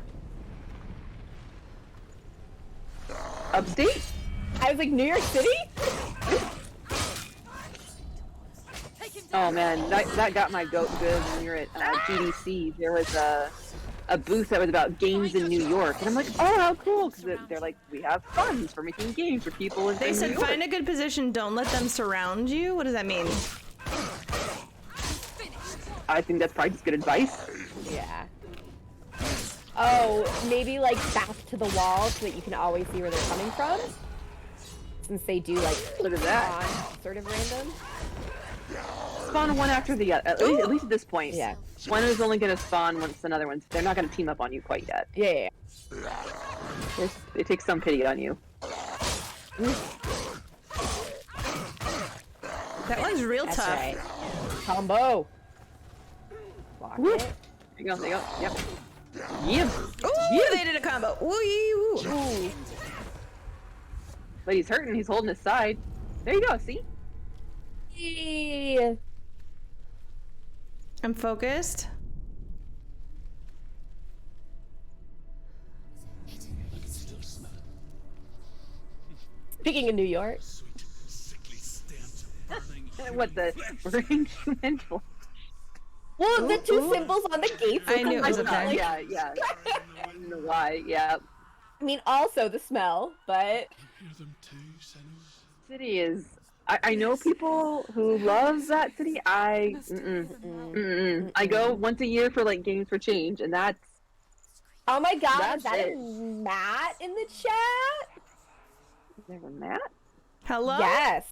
Upstate? I was like, New York City? Oh man, that got my goat good when we were at GDC. There was a booth that was about games in New York, and I'm like, oh, how cool! Because they're like, we have funds for making games for people in They New said York. find a good position, don't let them surround you. What does that mean? I think that's probably just good advice. Yeah. Oh, maybe like back to the wall so that you can always see where they're coming from? Since they do like Look at that. spawn sort of random. Spawn one after the other. At least at this point. Yeah. One is only going to spawn once another one's. They're not going to team up on you quite yet. Yeah. It takes some pity on you. That one's real That's tough. right. Combo. Block Whoop. it. There you go. Yep. Yep. Ooh, they did a combo. Ooh. Ooh. But he's hurting. He's holding his side. There you go. See? Yee. I'm focused. Speaking of New York. What the arrangement for? Well, the two symbols on the gates. I knew it was a I thing. know, yeah. I don't know why. Yeah. I mean, also the smell, but City is. I know people who love that city. I go once a year for like Games for Change, and that's oh my god, That's is that it. a Matt in the chat? There's a Matt. Hello? Yes.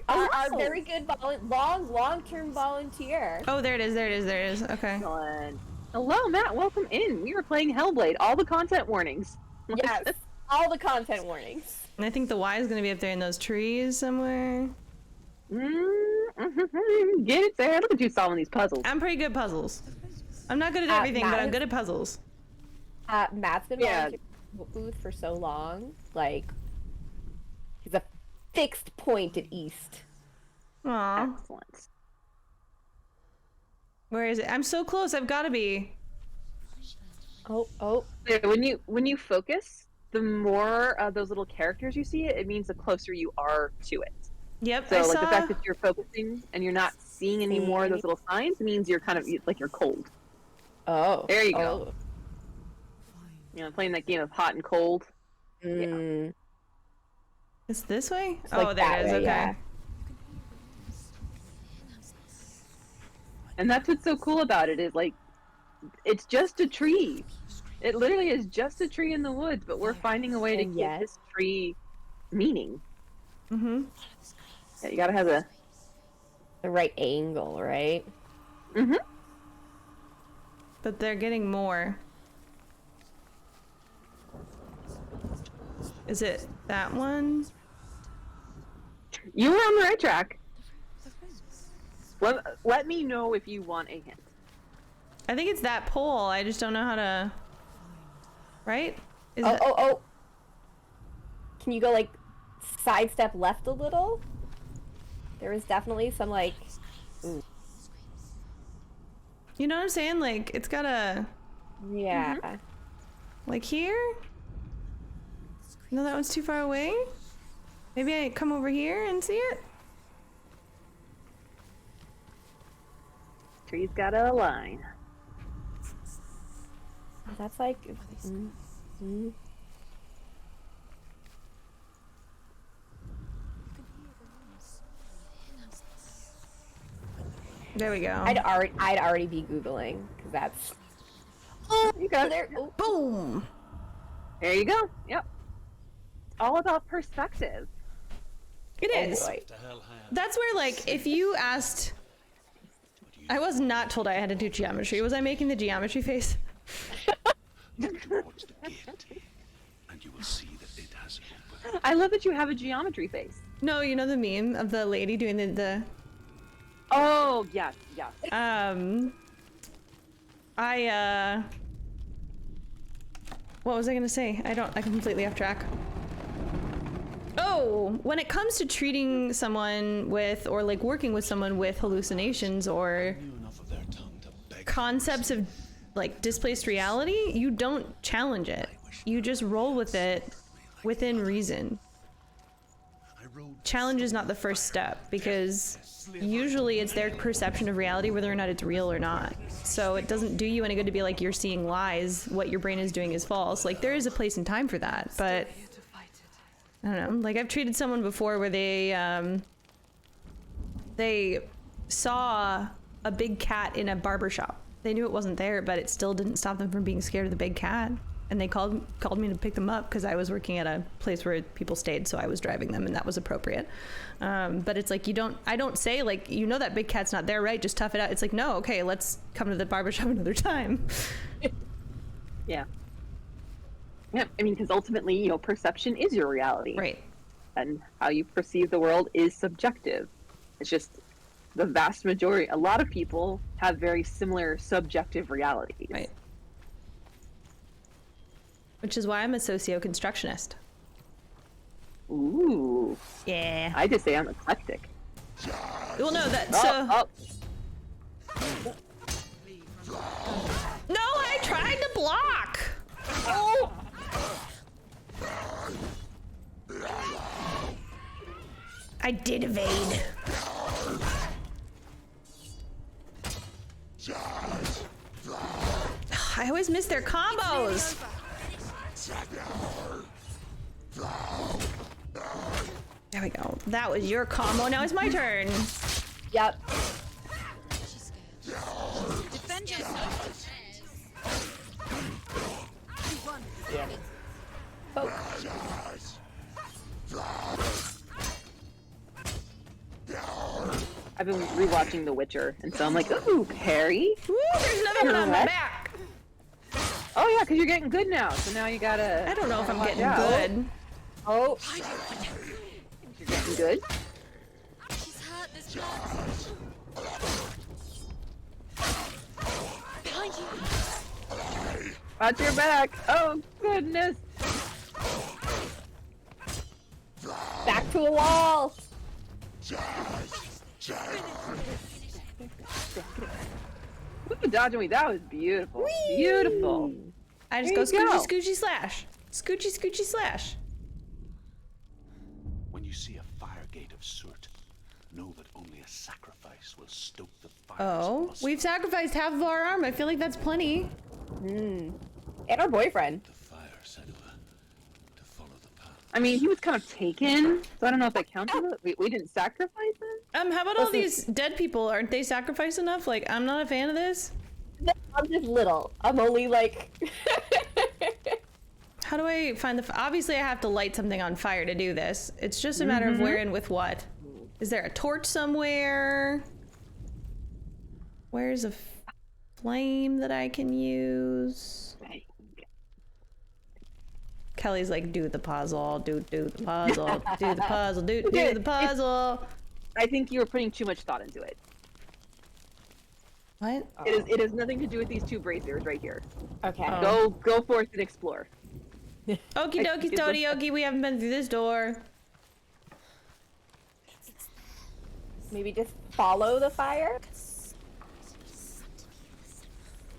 Our Oh. very good long-term volunteer. Oh, there it is. There it is. There it is. Okay. Excellent. Hello, Matt. Welcome in. We were playing Hellblade. All the content warnings. Yes. All the content warnings. And I think the Y is going to be up there in those trees somewhere. Get it there. Look at you solving these puzzles. I'm pretty good at puzzles. I'm not good at everything, but I'm good at puzzles. Matt's been volunteering in the booth for so long. Like, he's a fixed point at East. Aw. Excellent. Where is it? I'm so close. I've got to be. Oh. Yeah, when you focus, the more of those little characters you see, it means the closer you are to it. Yep, So I like saw... the fact that you're focusing and you're not seeing any more of those little signs means you're kind of like you're cold. Oh. There you go. You know, playing that game of hot and cold. Mm. It's this way? It's Oh, like there that it is. way, Okay. yeah. And that's what's so cool about it is like, it's just a tree. It literally is just a tree in the woods, but we're finding a way to give this tree meaning. Mm-hmm. Yeah, you gotta have the right angle, right? Mm-hmm. But they're getting more. Is it that one? You were on the right track. Let me know if you want a hint. I think it's that pole. I just don't know how to... Right? Is Oh. Can you go, like, sidestep left a little? There is definitely some, like... Ooh. You know what I'm saying? Like, it's got a... Yeah. Like here? No, that one's too far away? Maybe I come over here and see it? Tree's gotta align. That's like... There we go. I'd already be Googling, because that's... Oh, you got there. it. Boom! There you go. Yep. All about perspective. It is. Boy. That's where, like, if you asked... I was not told I had to do geometry. Was I making the geometry face? Towards the gate, and you will see that it has opened. I love that you have a geometry face. No, you know the meme of the lady doing the Oh, yes. what was I gonna say? I'm completely off track. Oh, when it comes to treating someone with, or like working with someone with hallucinations or concepts of like displaced reality, you don't challenge it. You just roll with it within reason. Challenge is not the first step because usually it's their perception of reality whether or not it's real or not. So it doesn't do you any good to be like you're seeing lies, what your brain is doing is false. Like there is a place and time for that, but I don't know. Like I've treated someone before where they saw a big cat in a barber shop. They knew it wasn't there, but it still didn't stop them from being scared of the big cat. And they called me to pick them up because I was working at a place where people stayed, so I was driving them, and that was appropriate. But it's like I don't say like, you know that big cat's not there, right? Just tough it out. It's like, no, okay, let's come to the barbershop another time. Yeah. Yeah, I mean, because ultimately, you know, perception is your reality. Right. And how you perceive the world is subjective. It's just the vast majority, a lot of people have very similar subjective realities. Right. Which is why I'm a socio-constructionist. Ooh. Yeah. I just say I'm eclectic. Well, no, that's No, I tried to block. Oh. I did evade. I always miss their combos. There we go. That was your combo. Now it's my turn. Yep. Defend yourself. Yeah. Oh. I've been rewatching The Witcher, and so I'm like, ooh, Harry. Woo, there's another one on my back. Oh yeah, because you're getting good now, so now you gotta. I don't know if I'm getting out. good. Oh, You're getting good. She's hurt this blood. Behind you. Watch your back. Oh goodness. back to a wall. Look at dodging me. That was beautiful. Beautiful. I just There go you scoochy, go. scoochy, slash. Scoochy, scoochy, slash. When you see a fire gate of soot, know that only a sacrifice will stoke the fires. Oh, of lust. we've sacrificed half of our arm. I feel like that's plenty. And our boyfriend. The fire, Senua, to follow the path. I mean, he was kind of taken, so I don't know if that counts. We didn't sacrifice him. How about all these dead people? Aren't they sacrificed enough? Like, I'm not a fan of this. No, I'm just little. I'm only like. How do I find the... Obviously, I have to light something on fire to do this. It's just a matter of where and with what. Is there a torch somewhere? Where's a flame that I can use? Kelly's like, do the puzzle, do the puzzle, do the puzzle, do the puzzle. I think you were putting too much thought into it. What? It has nothing to do with these two braziers right here. Okay. Oh. Go forth and explore. Okie dokie, Todioki, we haven't been through this door. Maybe just follow the fire.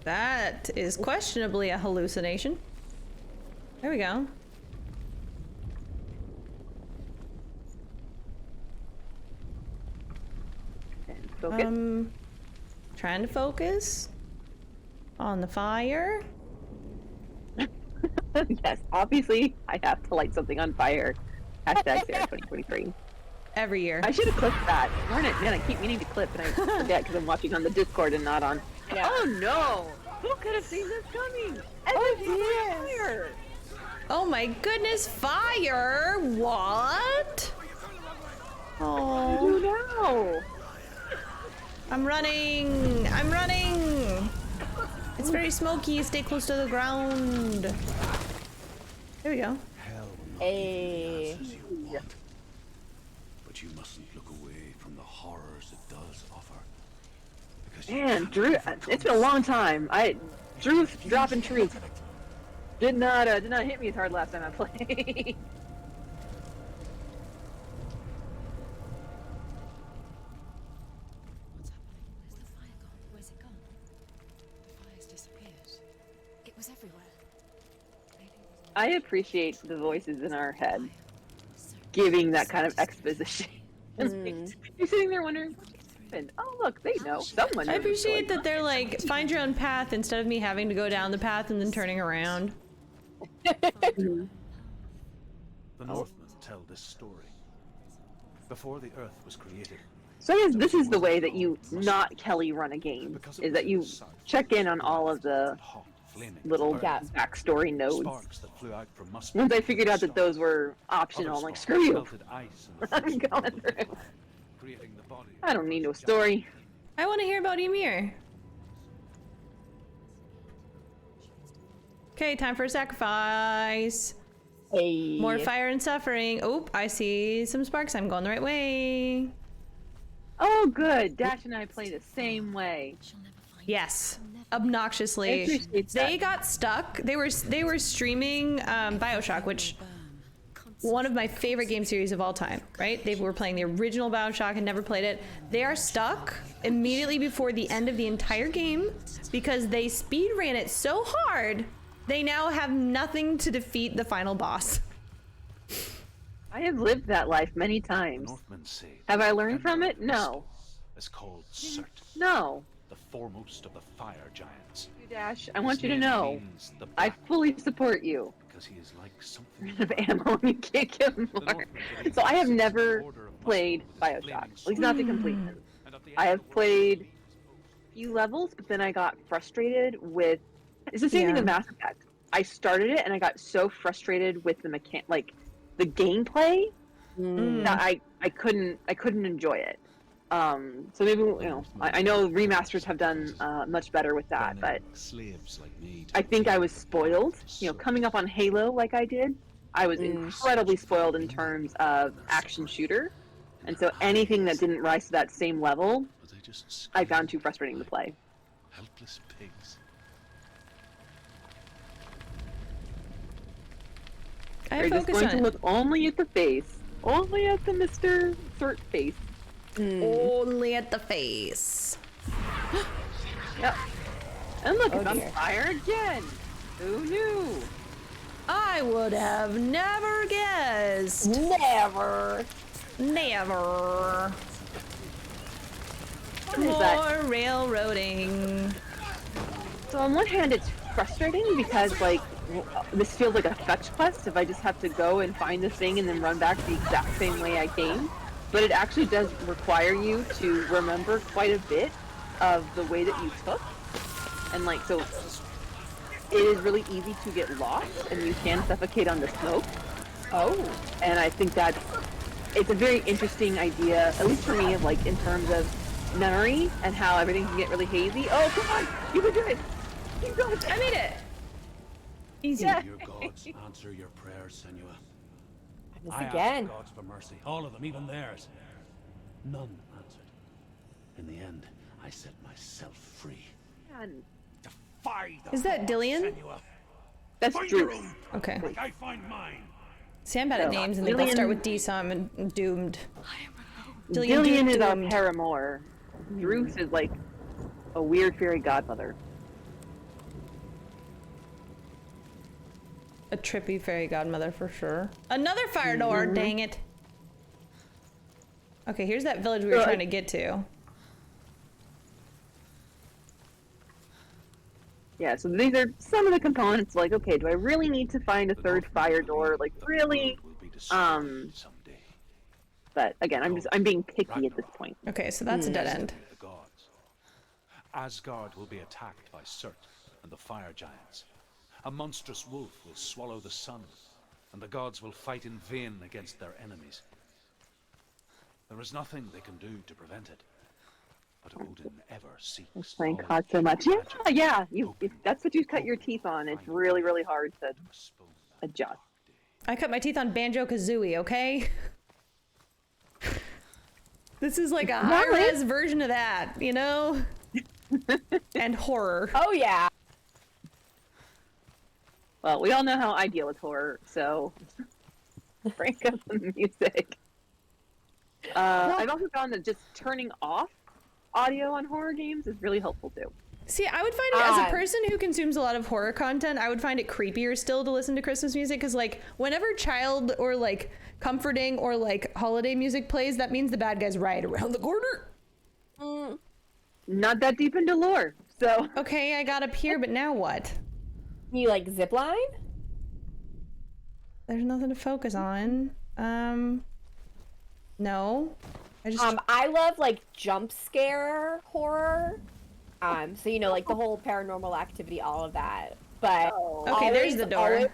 That is questionably a hallucination. There we go. And focus. Trying to focus on the fire. Yes, obviously I have to light something on fire. Hashtag Sarah 2023. Every year. I should have clipped that. Darn it, man, I keep meaning to clip and I forget because I'm watching on the Discord and not on. Yeah. Oh no! Who could have seen this coming? Fire! Oh my goodness, fire! What? Oh, Oh no! I'm running! I'm running! It's very smoky, stay close to the ground. There we go. Hell not Hey. even answers you want. But you mustn't look away from the horrors it does offer. Because you Man, cannot Drew, overcome it's been a long time. Drew's dropping truth. Did not hit me as hard last time I played. What's happening? Where's the fire gone? Where's it gone? The fire's disappeared. It was everywhere. Maybe it was I appreciate the voices in our head giving that kind of exposition. You're sitting there wondering, what happened? Oh look, they know. Someone I knows what's appreciate going that they're like, find your own path instead of me having to go down the path and then turning around. The Northmen tell this story. Before the earth was created, So I guess this is the way that you not Kelly run a game, is that you check in on all of the hot, flaming little burns, backstory nodes. sparks that flew out from must Once I figured out that those were optional, I'm like, screw you. I'm going through. Creating the body. I don't need no story. I want to hear about Ymir. Okay, time for a sacrifice. Hey. More fire and suffering. Oh, I see some sparks. I'm going the right way. Oh good, Dash and I play the same way. She'll never find Yes, I obnoxiously. appreciate that. They got stuck. They were streaming BioShock, which one of my favorite game series of all time. Right? They were playing the original BioShock and never played it. They are stuck immediately before the end of the entire game because they speed ran it so hard. They now have nothing to defeat the final boss. I have lived that life many The times. Northmen say Have I learned from it? No. is called Surt, No. the foremost of the fire giants. Dash, I want His you to name know, means the I Black fully support you. because he is like something Of ammo, you can't give more. So I have never played Bioshock, at least not to completion. I have played a few levels, but then I got frustrated with. It's the same thing with Mass Effect. I started it and I got so frustrated with the the gameplay that I couldn't enjoy it. So maybe, you know, I know remasters have done much better with that, but I think I was spoiled. You know, coming up on Halo like I did, I was incredibly spoiled in terms of action shooter, and so anything that didn't rise to that same level, I found too frustrating to play. Helpless pigs. I You're just focus going on to it. look only at the face, only at the Mr. Cert face. Only at the face. Yep. And look, it's on dear. fire again. Who knew? I would have never guessed. Never. Never. What is that? More railroading. So on one hand, it's frustrating because like this feels like a fetch quest if I just have to go and find this thing and then run back the exact same way I came. But it actually does require you to remember quite a bit of the way that you took. And like, so it is really easy to get lost and you can suffocate on the smoke. Oh. And I think that it's a very interesting idea, at least for me, like in terms of memory and how everything can get really hazy. Oh, come on! You can do it! Keep going! I made it. Easy. Yeah. Your gods answer your prayers, Senua. This I again. asked gods for mercy, all of them, even theirs. None answered. In the end, I set myself free. Man, Defy the Is that gods, Dillian? Senua. that's Find your true. own Okay. like I find mine. See, I'm bad at So, names and they both Dillian- start with D, so I'm doomed. Dillian is our doomed. paramour. Druth is like a weird fairy godmother. A trippy fairy godmother for sure. Another fire door, dang it. Okay, here's that village we were trying to get to. Yeah, so these are some of the components. Like, okay, do I really need to find a third fire door? Like, really? Someday. But again, I'm being picky at this point. Okay, so that's a dead end. The gods. Asgard will be attacked by Surt and the fire giants. A monstrous wolf will swallow the sun, and the gods will fight in vain against their enemies. There is nothing they can do to prevent it. But Odin ever seeks. Thank God so much. Yeah. If that's what you cut your teeth on, it's really, really hard to adjust. I cut my teeth on Banjo-Kazooie, okay? This is like a high-res version of that, you know? And horror. Oh yeah. Well, we all know how I deal with horror, so crank up the music. I've also found that just turning off audio on horror games is really helpful too. See, I would find it, as a person who consumes a lot of horror content, I would find it creepier still to listen to Christmas music, because like whenever child or like comforting or like holiday music plays, that means the bad guys ride around the corner. Not that deep into lore, so Okay, I got up here, but now what? You like zipline? There's nothing to focus on. No. I love like jump scare horror. So you know, like the whole Paranormal Activity, all of that. But Okay, there's the door.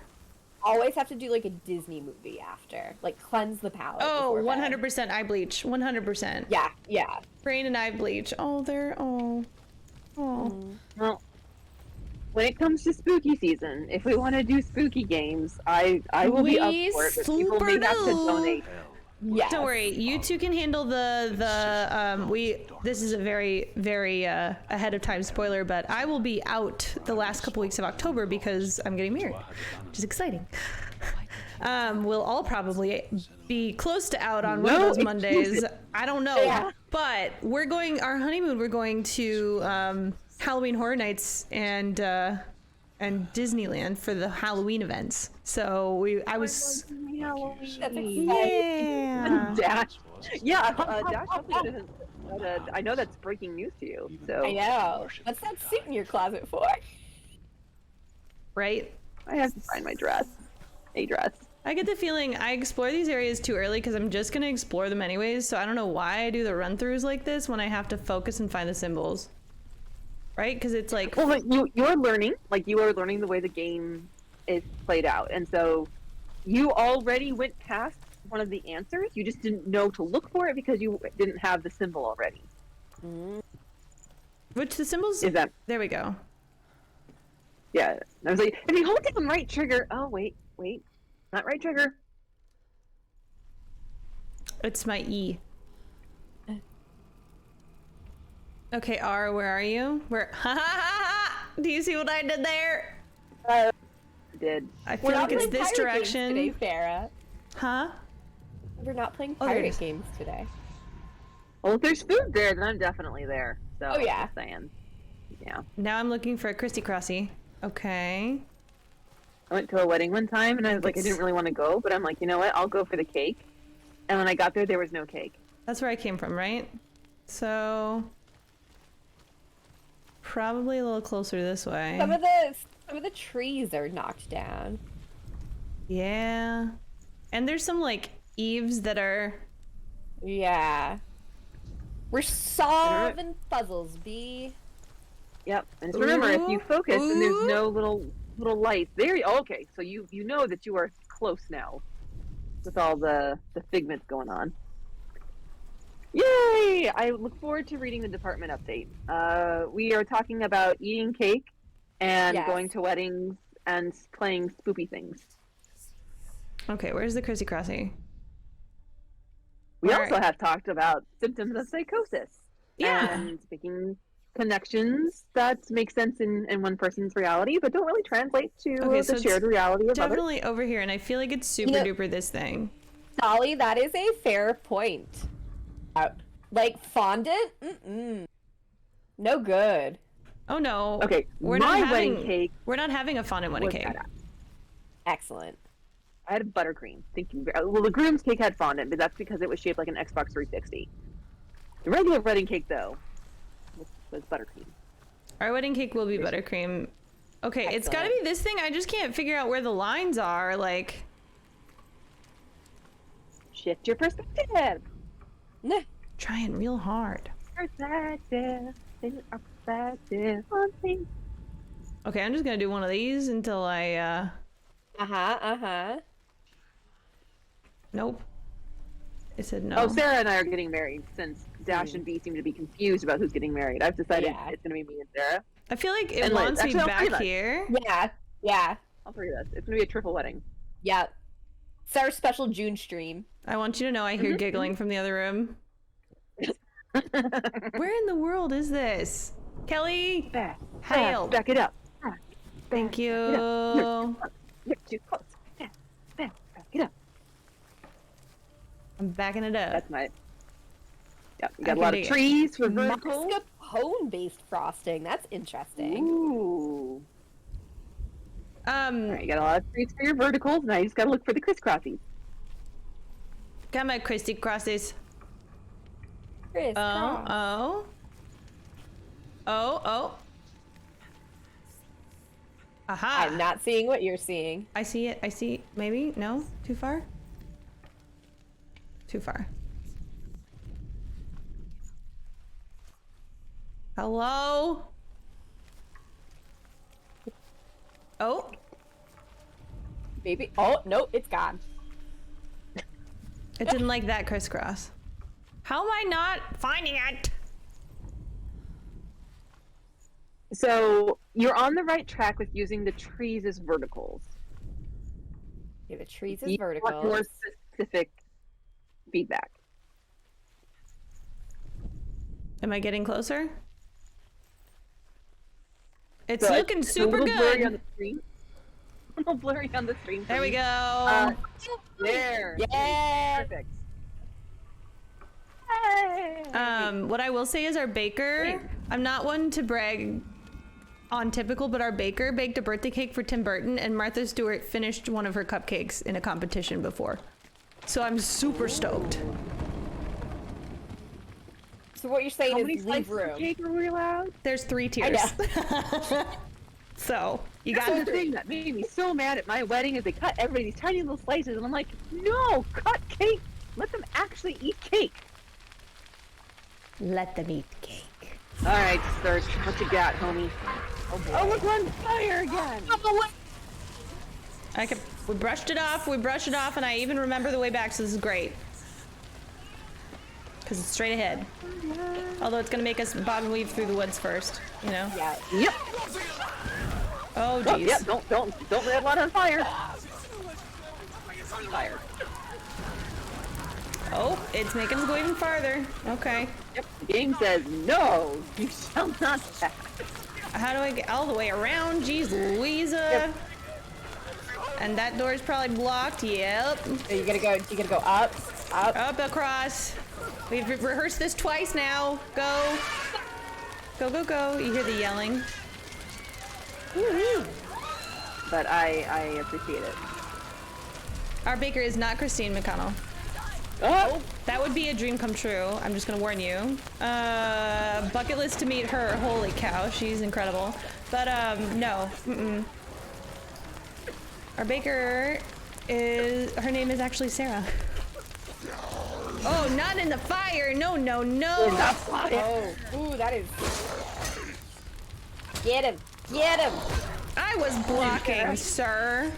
Always have to do like a Disney movie after, like cleanse the palate. Oh, before bed. 100% eye bleach. 100%. Yeah. Brain and eye bleach. Oh, oh. well. When it comes to spooky season, if we want to do spooky games, I will be up for it. But people may have to donate. Yes. Don't worry, you two can handle this is a very, very ahead of time spoiler, but I will be out the last couple weeks of October because I'm getting married, which is exciting. We'll all probably be close to out on one of those Mondays. I don't know, but our honeymoon, we're going to Halloween Horror Nights and Disneyland for the Halloween events. So That's exciting. yeah. Dash. Yeah, Dash definitely doesn't. I know that's breaking news to you. So I know. What's that suit in your closet for? Right? I have to find my dress. A dress. I get the feeling I explore these areas too early because I'm just going to explore them anyways, so I don't know why I do the run-throughs like this when I have to focus and find the symbols. Right? Because it's like... Well, but you're learning. Like, you are learning the way the game is played out. And so you already went past one of the answers. You just didn't know to look for it because you didn't have the symbol already. Which the symbols? Is that? There we go. Yeah. I was like, if you hold down right trigger. Oh wait, not right trigger. It's my E. Okay, R, where are you? Where? Do you see what I did there? Did. I feel like it's this direction. Today, Farah. Huh? We're not playing Oh, there it pirate is. games today. Well, if there's food there, then I'm definitely there. So, Oh, yeah. just saying. Yeah. Now I'm looking for a Christy Crossy. Okay. I went to a wedding one time, and I was like, I didn't really want to go, but I'm like, you know what? I'll go for the cake. And when I got there was no cake. That's where I came from, right? So probably a little closer this way. Some of the trees are knocked down. Yeah. And there's some like eaves that are Yeah. We're solving puzzles, B. Yep. And just remember, if you focus and there's Ooh. no little lights there, okay. So you know that you are close now with all the figments going on. Yay! I look forward to reading the department update. We are talking about eating cake and Yes. going to weddings and playing spoopy things. Okay, where's the Christy Crossy? We All also right. have talked about symptoms of psychosis. Yeah. And making connections that make sense in one person's reality, but don't really translate to Okay, so the it's shared reality of others. Definitely over here, and I feel like it's super know- duper this thing. Dolly, that is a fair point. Like fondant? No good. Oh no. Okay, We're my not having wedding cake We're not having a fondant wedding was cake. badass. Excellent. I had buttercream. Thank you. Well, the groom's cake had fondant, but that's because it was shaped like an Xbox 360. The regular wedding cake, though, was buttercream. Our wedding cake will be buttercream. Okay, it's got to be this thing. I just can't figure out where the lines are. Like, Shift your perspective. Nah. trying real hard. Perspective. Perspective on things. Okay, I'm just gonna do one of these until I. Nope. It said no. Oh, Sarah and I are getting married since Dash and B seem to be confused about who's getting married. I've decided Yeah. it's going to be me and Sarah. I feel like it And Liz. wants me Actually, I'll tell you back that. here. Yeah. All three of us. It's going to be a triple wedding. Yeah. It's our special June stream. I want you to know I hear giggling from the other room. Where in the world is this? Kelly! Back. Hail! Back it up. Thank you. You're too close. Back it up. I'm backing it up. That's my... Yep, you I got a can lot dig of it. trees for vertical. Mascarpone-based frosting. That's interesting. Ooh. All right, you got a lot of trees for your verticals. Now you just got to look for the crisscrossies. Got my Christy Crosses. Chris, Oh. Aha! I'm not seeing what you're seeing. I see it. I see. Maybe? No? Too far? Too far. Hello? Oh? Maybe. Oh, nope, it's gone. It didn't like that crisscross. How am I not finding it? So you're on the right track with using the trees as verticals. Yeah, the trees You is want vertical. more specific feedback. Am I getting closer? It's So looking it's super a little blurry on good. the screen. A little blurry on the screen. for There we me. go. There. Yeah. Perfect. What I will say is our baker, I'm not one to brag on typical, but our baker baked a birthday cake for Tim Burton, and Martha Stewart finished one of her cupcakes in a competition before. So I'm super stoked. So what you're saying How many is leave slices of room. cake are we allowed? There's 3 tiers. So you That's got the thing that made me so mad at my wedding is they cut everybody these tiny little slices, and I'm like, no, cut cake. Let them actually eat cake. let them eat cake. All right, Sturge, what you got, homie? Oh, look, we're on fire again. I can. We brushed it off, and I even remember the way back, so this is great. Because it's straight ahead. Although it's gonna make us bob and weave through the woods first, you know? Yeah. Yep. Oh, Oh, jeez. yep. Don't red light on fire. Fire. Oh, it's making us go even farther. Okay. Yep. The game says no. You shall not pass. How do I get all the way around? Jeez Louisa. Yep. And that door is probably blocked. Yep. So you gotta go up, up. Up across. We've rehearsed this twice now. Go. Go, go, go. You hear the yelling. Woo-hoo. But I appreciate it. Our baker is not Christine McConnell. Oh. That would be a dream come true. I'm just gonna warn you. Bucket list to meet her. Holy cow, she's incredible. But no. Our baker is. Her name is actually Sarah. Oh, not in the fire! No, no, no! Oh, ooh, that is. Get him! Get him! I was blocking, sir.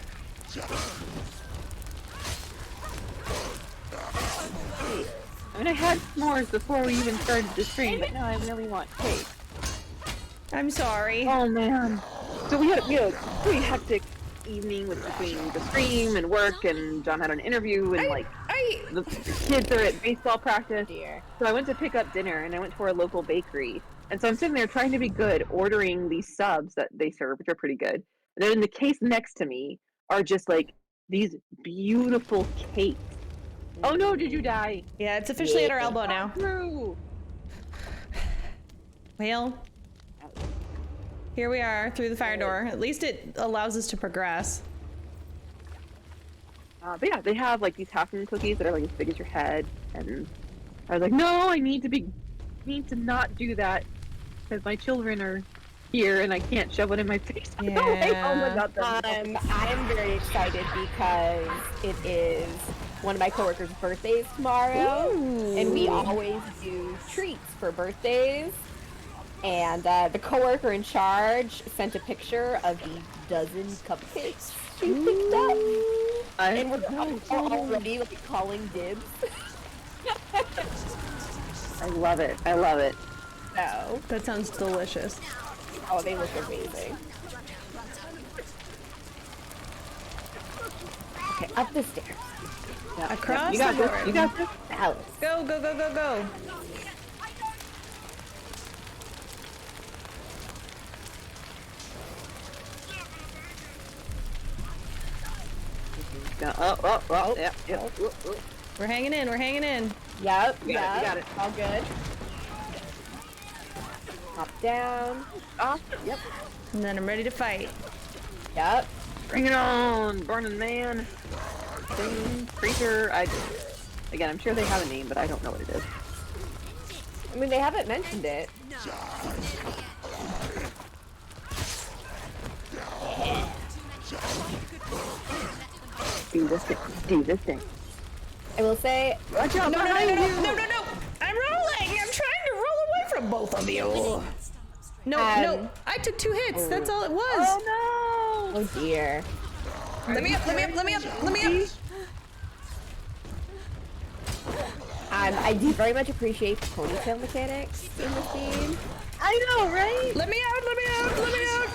I mean, I had s'mores before we even started the stream, but now I really want cake. I'm sorry. Oh man. So we had a pretty hectic evening between the stream and work, and John had an interview, and the kids are at baseball practice. So I went to pick up dinner, and I went to our local bakery. And so I'm sitting there trying to be good, ordering these subs that they serve, which are pretty good. And then in the case next to me are just like these beautiful cakes. Oh no, did you die? Yeah, it's officially at our elbow now. Through. Well, here we are through the fire door. At least it allows us to progress. But yeah, they have like these half-moon cookies that are like as big as your head, and I was like, no, I need to not do that because my children are here and I can't shove it in my face. Yeah. I'm very excited because it is one of my coworkers' birthdays tomorrow, and we always do treats for birthdays. And the coworker in charge sent a picture of the dozen cupcakes she picked up, and we're already like calling dibs. I love it. I love it. So, That sounds delicious. oh, they look amazing. Okay, up the stairs. Yeah. Across You got the this. board. You got this. Alice. Go, go, go, go, go. Yeah. Oh. Yeah. We're hanging in, we're hanging in. Yep, You got it. all good. Hop down. Off. Yep. And then I'm ready to fight. Yep. Bring it on, burning man. Thing, creature. Again, I'm sure they have a name, but I don't know what it is. I mean, they haven't mentioned it. Do this thing. Do this thing. I will say, Watch out! No, no, no, behind no, you! no, no, no, no! I'm rolling! I'm trying to roll away from both of you! No, no, I took 2 hits, that's all it was! Oh no! oh dear. Let me up, let me up, let me up, let me up! I do very much appreciate the ponytail mechanics in this game. I know, right? Let me out, let me out, let me out!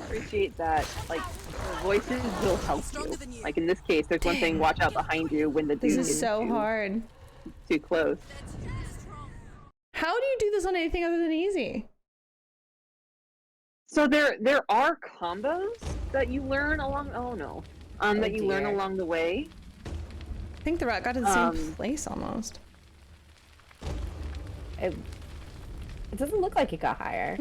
Appreciate that. Like, the voices will help you. Like in this case, there's one thing: watch out behind you when the dude This gets is so hard. too close. How do you do this on anything other than easy? So there are combos that you learn along. Oh no, that you learn dear. along the way. I think the rat got to the same place almost. It doesn't look like it got higher.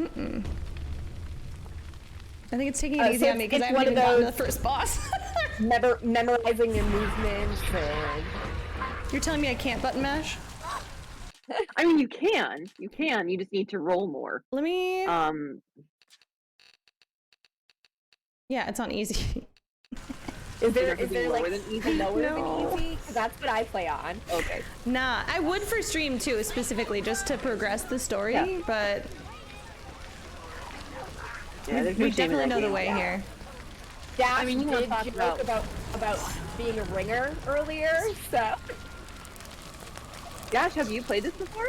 I think it's taking it easy so on me because I it's haven't one even of gotten to the those- first boss. Memorizing your movements and... You're telling me I can't button mash? I mean, you can. You just need to roll more. Let me... Yeah, it's on easy. Is there lower like than easy? lower No. than easy? 'Cause that's what I play on. Okay. Nah, I would for stream too, specifically just to progress the story, Yeah. but Yeah, there's no We shame in definitely that know the game. way here. Dash I mean, you wanna did talk joke about being a ringer earlier, so. Dash, have you played this before?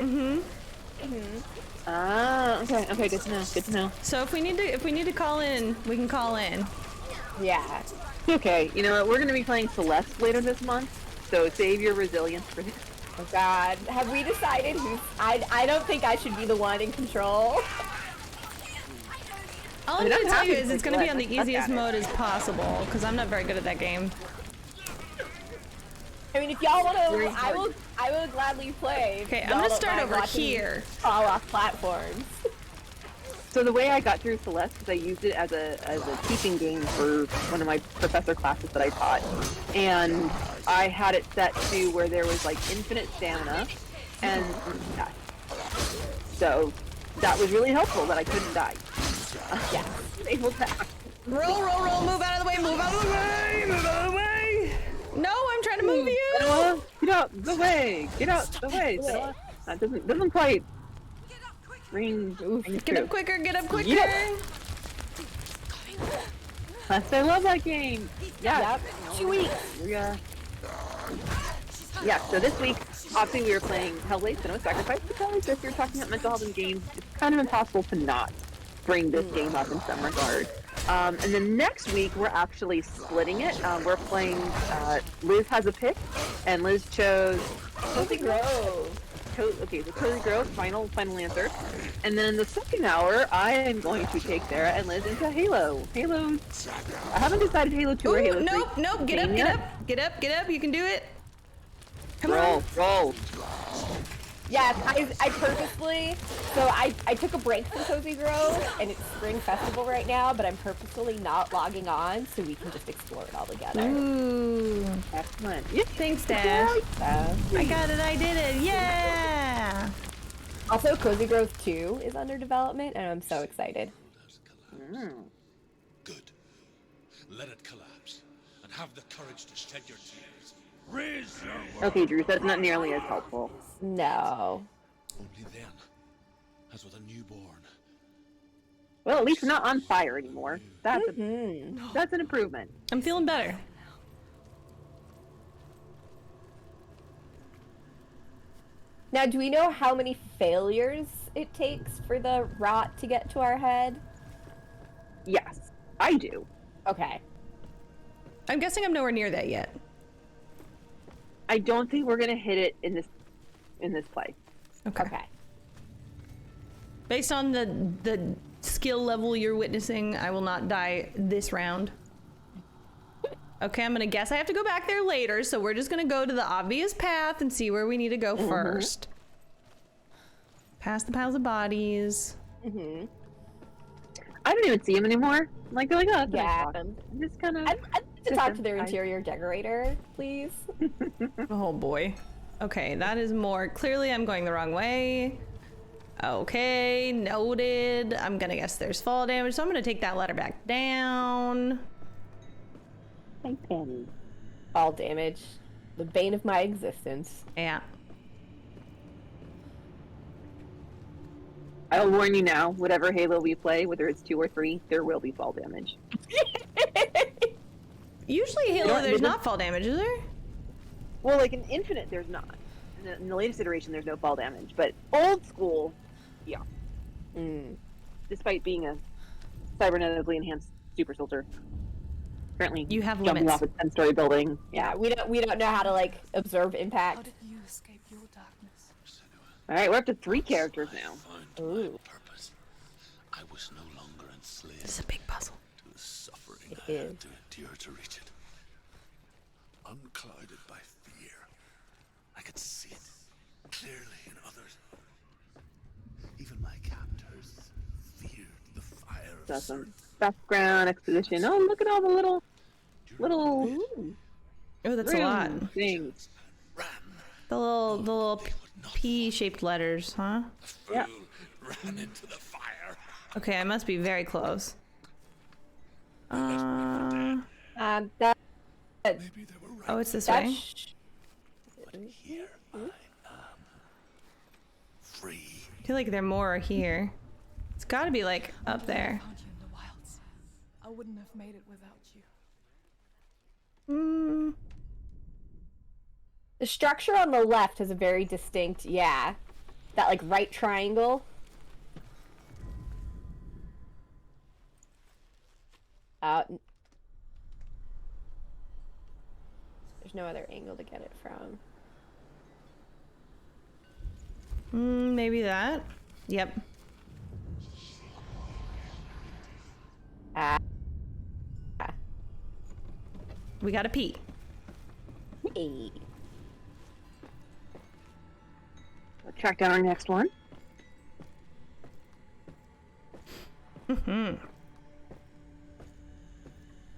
Ah, okay, okay, good to know. Good to know. So if we need to call in, we can call in. Yeah. Okay, you know what? We're gonna be playing Celeste later this month, so save your resilience for this. Oh God. Have we decided who's? I don't think I should be the one in control. All I I'm mean, gonna I'm tell happy you to is it's play gonna be on the Celeste. easiest Look at mode as possible, because I'm not very good at that game. I mean, if y'all want Very to, I will gladly play. Okay, I'm Y'all gonna don't start mind over watching me here. fall off platforms. So the way I got through Celeste is I used it as a teaching game for one of my professor classes that I taught, and I had it set to where there was like infinite stamina, and so that was really helpful that I couldn't die. Yeah. Able to. Roll, move out of the way, move out of the way, move out of the way! No, I'm trying to move you! Senua, get out the way! Get out the way! Senua. That doesn't quite ring. Get up quicker, get up quicker! Yep. Plus, I love that game. Yeah. Yep. 2 weeks. Yeah. Yeah. So this week, obviously, we were playing Hellblade: Senua Sacrifice. Because if you're talking about mental health in games, it's kind of impossible to not bring this game up in some regard. And then next week, we're actually splitting it. We're playing. Liz has a pick, and Liz chose Cozy Grove. Okay, so Cozy Grove, final answer. And then in the second hour, I am going to take Sarah and Liz into Halo. Halo. I haven't decided Halo 2 or Ooh, Halo 3. nope, get up, you can do it. Come Roll. Yes, I purposely, so I took a break from Cozy Grove, and it's Spring Festival right now, but I'm purposefully not logging on so we can just explore it all together. Ooh. Excellent. Yeah. Thanks, Dash. I got it, I did it, yeah! Also, Cozy Grove 2 is under development, and I'm so excited. Good. Let it collapse, and have the courage to shed your tears. Raise your Okay, Drew, that's not nearly as helpful. No. Only then, as with a newborn. Well, at least we're not on fire anymore. That's an improvement. I'm feeling better. Now, do we know how many failures it takes for the rot to get to our head? Yes, I do. Okay. I'm guessing I'm nowhere near that yet. I don't think we're gonna hit it in this play. Okay. Based on the skill level you're witnessing, I will not die this round. Okay, I'm gonna guess I have to go back there later, so we're just gonna go to the obvious path and see where we need to go first. Past the piles of bodies. I don't even see him anymore. I'm like, oh, that's Yeah. awesome. I'm just kind of. I'd like to talk to their interior decorator, please. Oh boy. Okay, that is more. Clearly I'm going the wrong way. Okay, noted. I'm gonna guess there's fall damage, so I'm gonna take that ladder back down. Thank Penny. All damage. The bane of my existence. Yeah. I'll warn you now, whatever Halo we play, whether it's 2 or 3, there will be fall damage. Usually Halo, there's not fall damage, is there? Well, like in Infinite, there's not. In the latest iteration, there's no fall damage. But old school, yeah. Despite being a cybernetically enhanced super soldier. Currently You have jumping limits. off a 10-story building. Yeah, we don't know how to like observe How impact. did you escape your darkness? Alright, we're up to 3 characters now. Find my purpose. I was no longer enslaved It's a big puzzle. to the suffering It I is. had to endure to reach it. Unclouded by fear, I could see it clearly in others. Even my captors feared the fire of So some certain background exposition. Oh, look at all the little Oh, that's a lot. room things. ran. The little P-shaped letters, huh? Yeah. Ran into the fire. Okay, I must be very close. That Maybe they were right. Oh, it's this that way. But here I am. Free. I feel like there are more here. It's got to be like up there. Found you in the wild. wouldn't have made it without you. The structure on the left has a very distinct, that like right triangle. There's no other angle to get it from. Maybe that. Yep. We gotta pee. Hey. Let's track down our next one.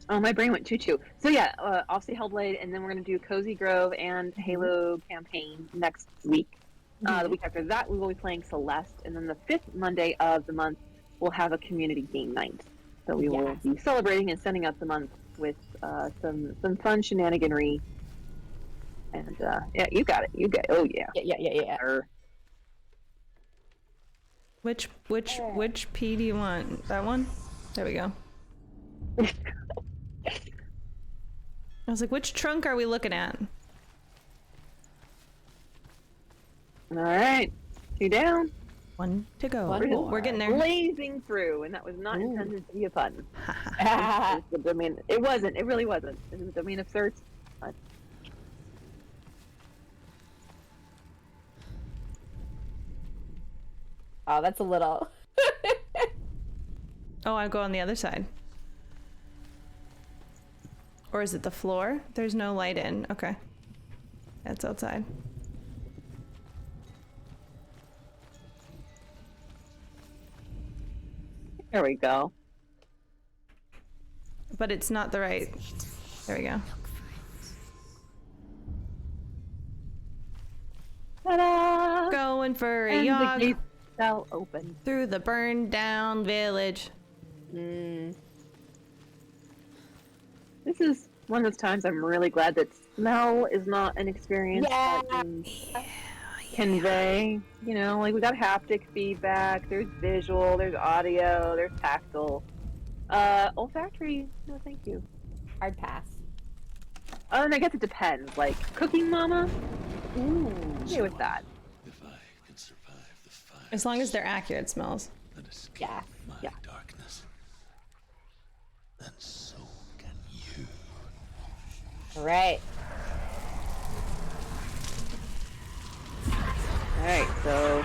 Oh, my brain went choo-choo. So yeah, obviously Hellblade, and then we're gonna do Cozy Grove and Halo campaign next week. The week after that, we will be playing Celeste, and then the 5th Monday of the month, we'll have a community game night. So we will be celebrating and setting up the month with some fun shenaniganry. And yeah, you got it. You got it. Oh yeah. Yeah. Which P do you want? That one? There we go. I was like, which trunk are we looking at? All right, 2 down. 1 to go. One more. We're getting there. Blazing through, and that was not intended to be a pun. It's the domain. It wasn't. It really wasn't. This is the domain of certs. But... Oh, that's a little. Oh, I go on the other side. Or is it the floor? There's no light in. Okay. That's outside. There we go. But it's not the right. There we go. Ta-da! Going for a And the jog gates shall open. through the burned down village. This is one of those times I'm really glad that smell is not an experience that can convey. You know, like we got haptic feedback, there's visual, there's audio, there's tactile. Olfactory, no thank you. Hard pass. And I guess it depends. Like cooking mama, okay with that. If I can survive the fire, As long as they're accurate smells. that escape Yeah. my Yeah. darkness, then so can you. All right. Alright, so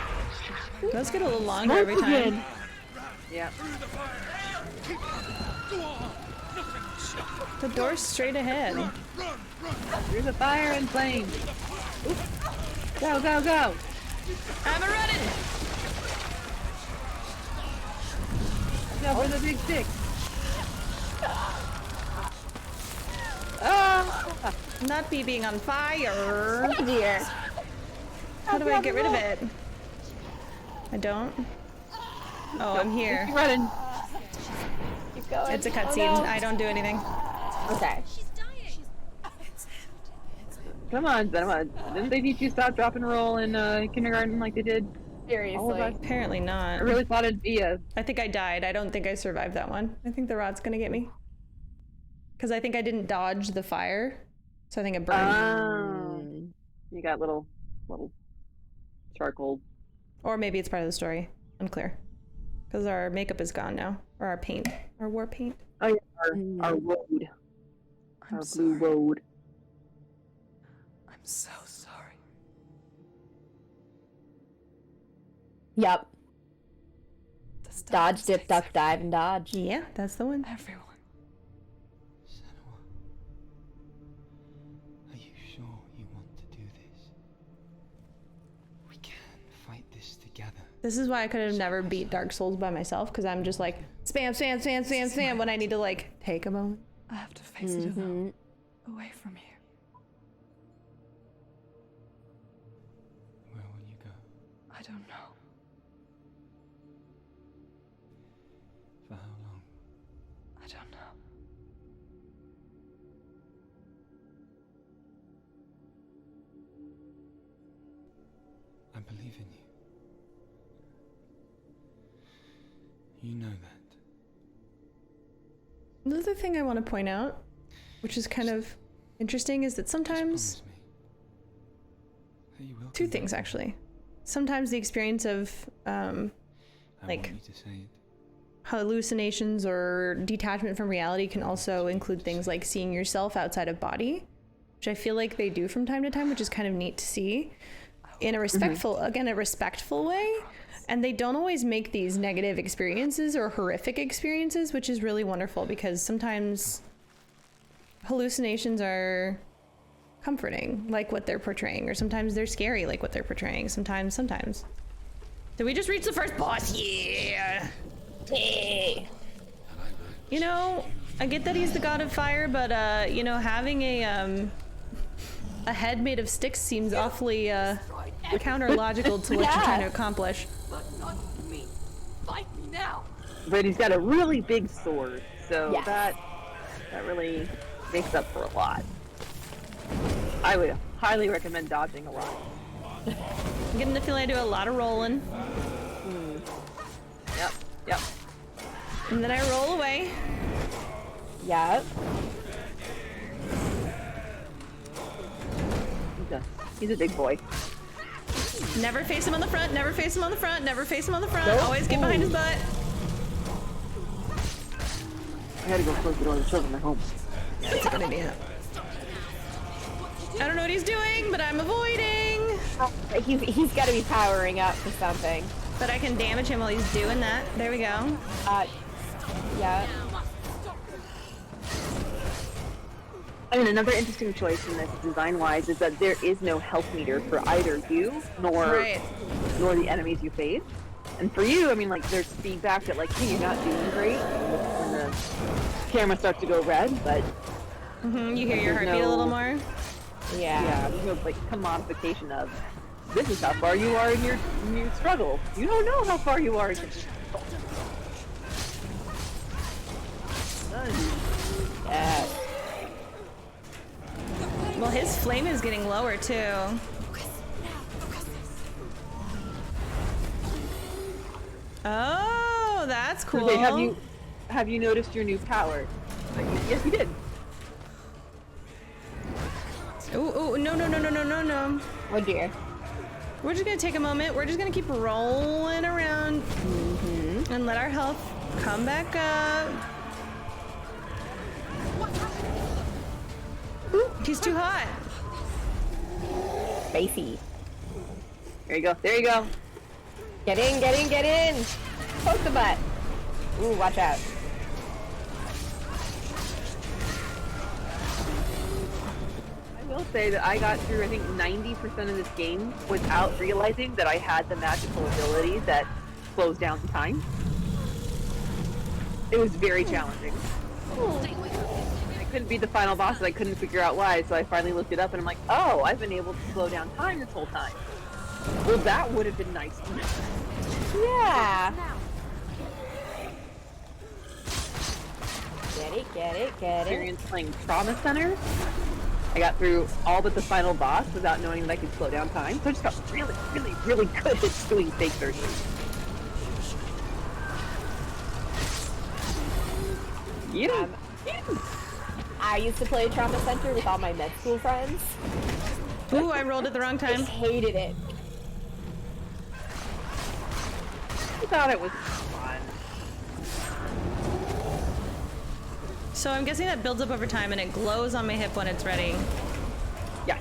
Those get a little longer every time. yeah. The door's straight ahead. There's a fire and flames. Go, go, go! I'm a running! Go for the big stick. Ah! Not be being on fire. Oh dear. How do I get rid of it? I don't. Oh, I'm here. Keep running. Keep going. It's a cutscene. Oh, no. I don't do anything. Okay. Come on, Senua. Didn't they teach you stop, drop, and roll in kindergarten like they did? Seriously. All of us? Apparently not. I really thought it'd be a... I think I died. I don't think I survived that one. I think the rod's gonna get me. Because I think I didn't dodge the fire. So I think it burned. You got little charcoal. Or maybe it's part of the story. Unclear. Because our makeup is gone now. Or our paint. Our war paint. Oh yeah, our road. Our blue road. I'm so sorry. Yep. The stuff Dodge, was dip, duck, exact- dive, and dodge. Yeah, that's the one. Everyone. Senua, are you sure you want to do this? We can fight this together. This is why I could have never beat Dark Souls by myself. Because I'm just like, spam, spam, spam, spam, spam. When I need to like, take a moment. I have to face it alone. Away from here. Where will you go? I don't know. For how long? I don't know. I believe in you. You know that. Another thing I want to point out, which is kind of interesting, is that Just sometimes, promise me that you will two come things back. actually. Sometimes the experience of I like- want you to say it. hallucinations or detachment from reality can also include things like seeing yourself outside of body, which I feel like they do from time to time, which is kind of neat to see in a respectful, again, a respectful way. And they don't always make these negative experiences or horrific experiences, which is really wonderful because sometimes hallucinations are comforting, like what they're portraying, or sometimes they're scary, like what they're portraying. Sometimes. Did we just reach the first boss? Yeah! Hey. You know, I get that he's the god of fire, but you know, having a head made of sticks seems awfully counter-logical to what you're trying to accomplish. But not me. Fight me now. But he's got a really big sword, so Yes. that really makes up for a lot. I would highly recommend dodging a lot. I'm getting the feeling I do a lot of rolling, Yep. and then I roll away. Yep. He's a big boy. Never face him on the front, never face him on the front, never face him on the front. Nope. Always get behind his butt. I gotta go close the door. The children are home. That's a good idea. I don't know what he's doing, but I'm avoiding. He's got to be powering up for something. But I can damage him while he's doing that. There we go. Yeah. I mean, another interesting choice in this, design-wise, is that there is no health meter for either you nor the enemies you face. And for you, I mean, like, there's feedback that, like, hey, you're not doing great when the camera starts to go red, but You hear your heartbeat a little more. Yeah. there's no, like, commodification of, this is how far you are in your struggle. You don't know how far you are in your struggle. Yes. Well, his flame is getting lower too. Oh, that's cool. Okay, have you noticed your new power? Like, yes, you did. Ooh, no. Oh dear. We're just gonna take a moment. We're just gonna keep rolling around and let our health come back up. Ooh, he's too hot. Spacey. There you go. There you go. Get in! Poke the butt. Ooh, watch out. I will say that I got through, I think, 90% of this game without realizing that I had the magical ability that slows down time. It was very challenging. I couldn't beat the final boss, and I couldn't figure out why, so I finally looked it up, and I'm like, oh, I've been able to slow down time this whole time. Well, that would have been nice to know. Yeah. Get it. Experience playing Trauma Center. I got through all but the final boss without knowing that I could slow down time, so I just got really, really, really good at doing fake surgery. I used to play Trauma Center with all my med school friends. Ooh, I rolled at the wrong I time. hated it. I thought it was fun. So I'm guessing that builds up over time and it glows on my hip when it's ready. Yeah.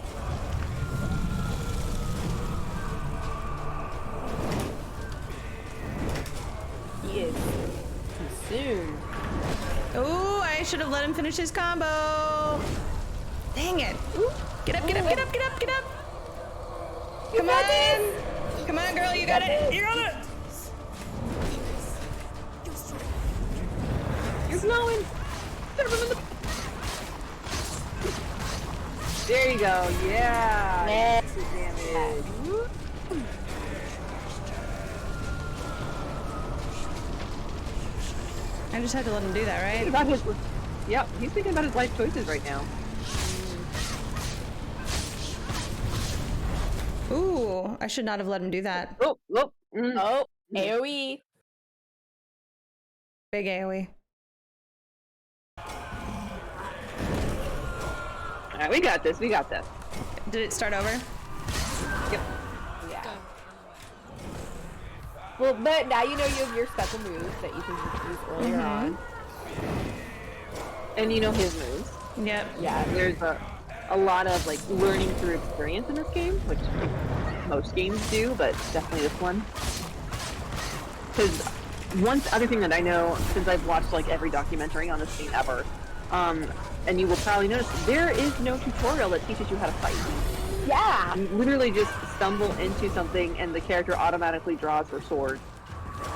He is consumed. Ooh, I should have let him finish his combo. Dang it. Ooh, get up. Come on, girl, you got it. You got it. You're glowing. There you go. Yeah. Yes. Damage. I just had to let him do that, right? About his, yep, he's thinking about his life choices right now. Ooh, I should not have let him do that. Oh. Oh, AoE. Big AoE. Alright, we got this. We got this. Did it start over? Yep. Yeah. Well, but now you know you have your special moves that you can use earlier on. And you know his moves. Yep. Yeah. There's a lot of like learning through experience in this game, which most games do, but definitely this one. Because one other thing that I know, since I've watched like every documentary on this game ever, and you will probably notice, there is no tutorial that teaches you how to fight. Yeah! You literally just stumble into something and the character automatically draws her sword.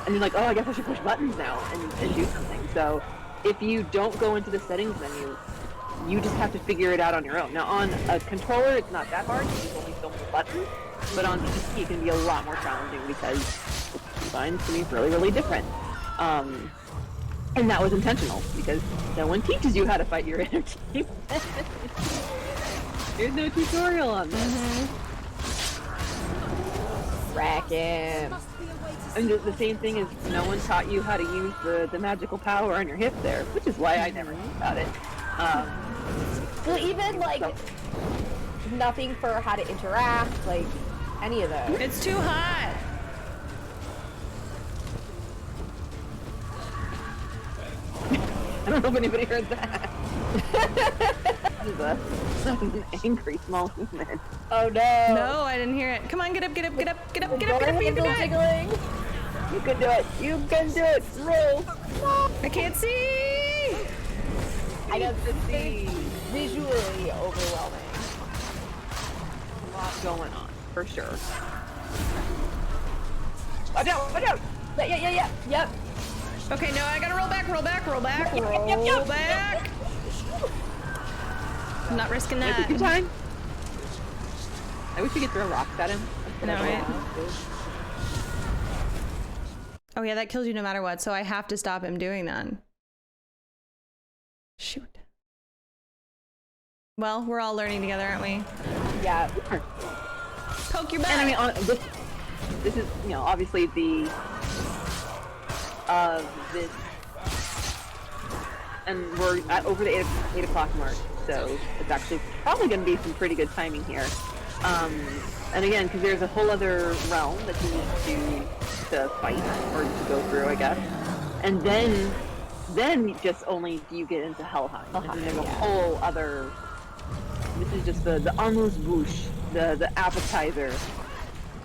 And you're like, oh, I guess I should push buttons now and do something. So if you don't go into the settings menu, you just have to figure it out on your own. Now on a controller, it's not that hard, you only so many buttons, but on PC it can be a lot more challenging because it's designed to be really, really different. And that was intentional, because no one teaches you how to fight your inner team. There's no tutorial on this. Rack him. And the same thing is, no one taught you how to use the magical power on your hip there, which is why I never knew about it. Well, even, like, nothing for how to interact, like, any of those. It's too hot. I don't know if anybody heard that. That is an angry small human. Oh no! No, I didn't hear it. Come on, get up, get up, get up, get up, get up, Go get up, ahead, get up, little get up. jiggling. You can do it! You can do it! Roll! I can't see. I know this is visually overwhelming. A lot going on, for sure. Watch out! Watch out! Yeah. Yep. Okay, no, I gotta roll back, roll back, roll back, Yep. roll back. I'm not risking It's a that. good time. I wish we could throw rocks at him. No, right? Oh yeah, that kills you no matter what, so I have to stop him doing that. Shoot. Well, we're all learning together, aren't we? Yeah. Poke your butt. And I mean, this is, you know, obviously the this, and we're at over the 8 o'clock mark, so it's actually probably going to be some pretty good timing here. And again, because there's a whole other realm that you need to fight or to go through, I guess. And then just only do you get into Helheim. And then there's a whole other. This is just the amuse-bouche, the appetizer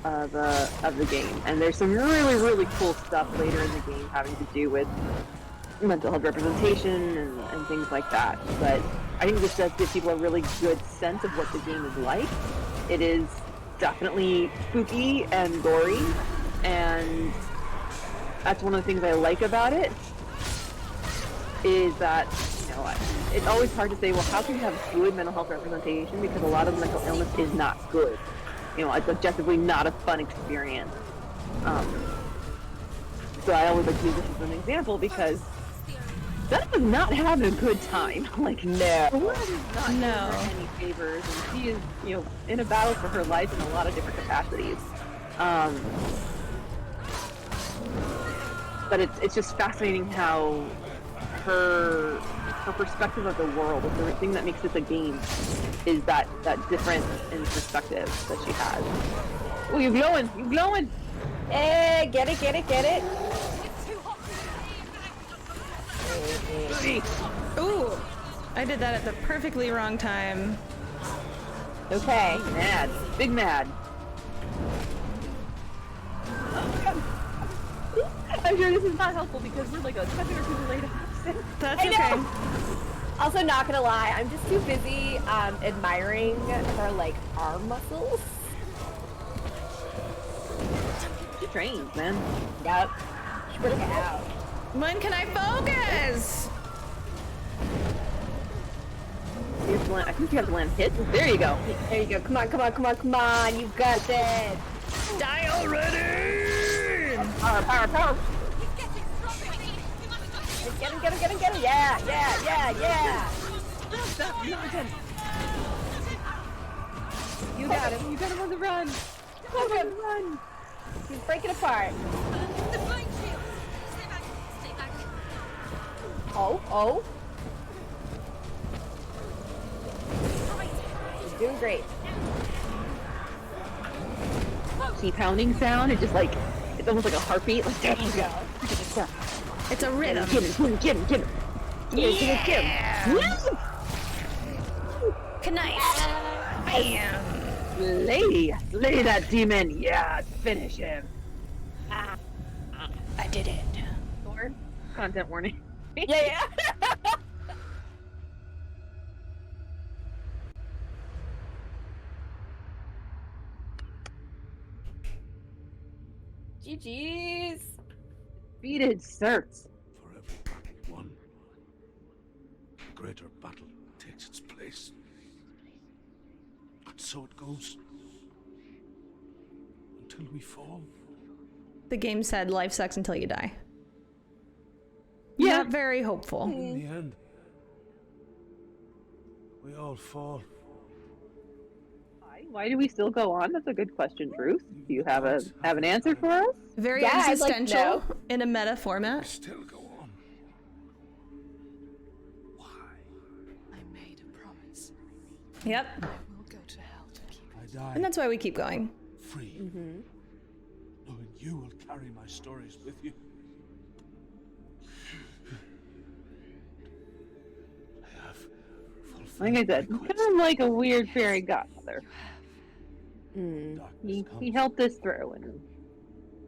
of the game. And there's some really cool stuff later in the game having to do with mental health representation and things like that. But I think this does give people a really good sense of what the game is like. It is definitely spooky and gory, and that's one of the things I like about it, is that, you know, it's always hard to say, well, how can you have good mental health representation, because a lot of mental illness is not good. You know, it's objectively not a fun experience. So I always like to use this as an example, because Senua was not having a good time. Like, no. Senua is not doing her any favors, and she is, you know, in a battle for her life in a lot of different capacities. But it's just fascinating how her perspective of the world, the thing that makes this a game, is that difference in perspective that she has. Oh, you're glowing! You're glowing! Hey, get it! Ooh, I did that at the perfectly wrong time. Okay. Mad. Big mad. I'm sure this is not helpful because we're like a second or two late. That's I okay. know. Also, not gonna lie, I'm just too busy admiring her, like, arm muscles. She trains, man. Yep. She works out. When can I focus? I think you have to land hits. There you go. There you go. Come on. You've got this. Die already! Power. Get him. Yeah. Stop. You got him. You got him on the run. Run. He's breaking apart. Oh. Doing great. Key pounding sound. It's just like it's almost like a heartbeat. Like there you go. It's a rhythm. Get him. Get him. Knife. Bam. Slay that demon. Yeah, finish him. I did it. Content warning. Yeah. GG's. Defeated certs. For every battle won, a greater battle takes its place. And so it goes. Until we fall. The game said life sucks until you die. Yeah. Not very hopeful. In the end, we all fall. Why do we still go on? That's a good question, Bruce. Do you have an answer for us? Very Yeah, I'd like to existential know. in a meta We format. still go on. Why? I made a promise. Yep. I will go to hell to keep it. I die And that's why we keep going. free. Knowing you will carry my stories with you. I have fulfilled Like I said, my kind quest. of like a weird fairy godmother. Darkness He comes. helped us through, and And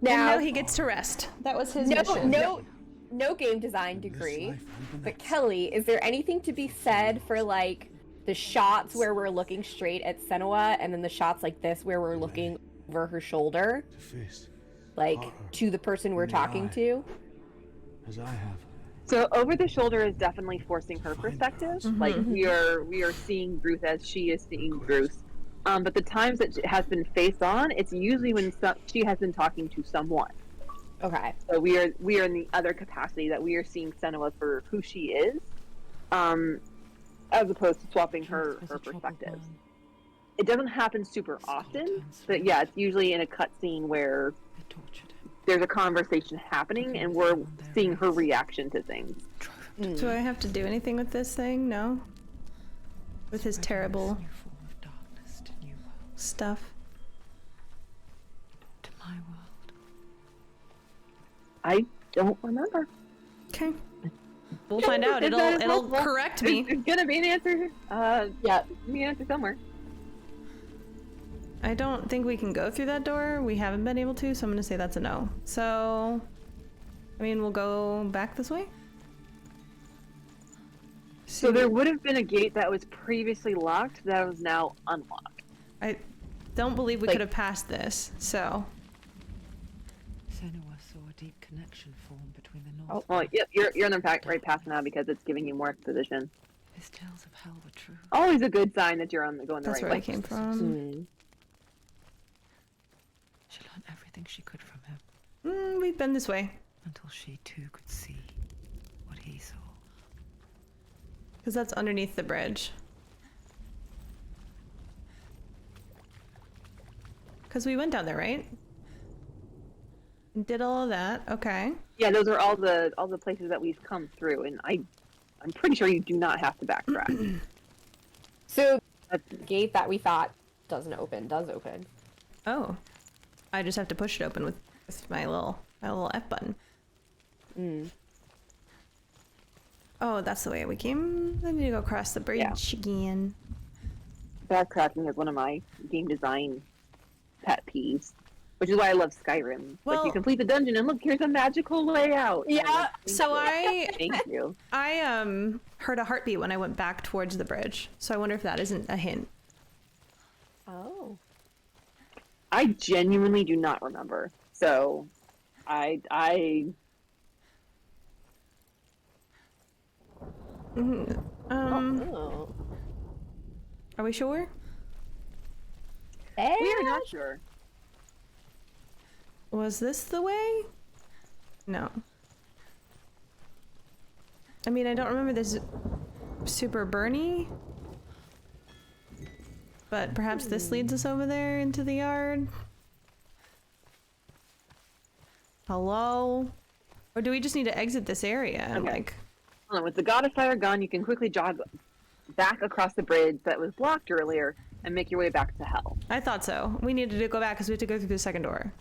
Now, now he gets to rest. That was his mission. no game design In this degree. life and the But next. Kelly, is there anything to be said for like the shots where we're looking straight at Senua, and then the shots like this where we're looking over her shoulder, To face like horror to the person we're in the talking eye. to? as I have. so over the shoulder is definitely forcing her perspective. Like we are seeing Bruce as she is seeing Bruce. But the times that it has been face on, it's usually when she has been talking to someone. Okay. So we are in the other capacity that we are seeing Senua for who she is, as opposed to swapping her Truth was a troubled perspectives. man. It doesn't happen super often, Skeletons. but yeah, it's usually in a cutscene where They tortured him. there's a conversation happening and we're seeing her reaction to things. Drove him to Do I have to do anything with this thing? No. With his spread terrible this new form of darkness to new worlds, stuff. to my world. I don't remember. Okay. We'll find out. If that is It'll possible. correct me. There's gonna be an answer. Yeah. Be an answer somewhere. I don't think we can go through that door. We haven't been able to, so I'm gonna say that's a no. So, I mean, we'll go back this way. So there would have been a gate that was previously locked that was now unlocked. I don't believe we Like- could have passed this. So, Senua saw a deep connection form between the Oh, north. well, yep, you're on the right path now because it's giving you more exposition. His tales of hell were true. Always a good sign that you're going the that's right where I way. came from. She learned everything she could from him We've been this way. until she too could see what he saw. Because that's underneath the bridge. Because we went down there, right? And did all of that. Okay. Yeah, those are all the places that we've come through, and I'm pretty sure you do not have to backtrack. So That's- the gate that we thought doesn't open does open. Oh. I just have to push it open with my little F button. Oh, that's the way we came. I need to go across the bridge again. Backtracking is one of my game design pet peeves, which is why I love Skyrim. Like Well- you complete the dungeon and look, here's a magical layout. And I'm Yeah, like, thank So you. I Thank you. heard a heartbeat when I went back towards the bridge. So I wonder if that isn't a hint. Oh. I genuinely do not remember. So, I Oh. Are we sure? we are not sure. Was this the way? No. I mean, I don't remember this super burny. But perhaps this leads us over there into the yard? Hello? Or do we just need to exit this area? And Okay. like, Hold on, with the God of Fire gone, you can quickly jog back across the bridge that was blocked earlier and make your way back to hell. I thought so. We needed to go back because we had to go through the second door.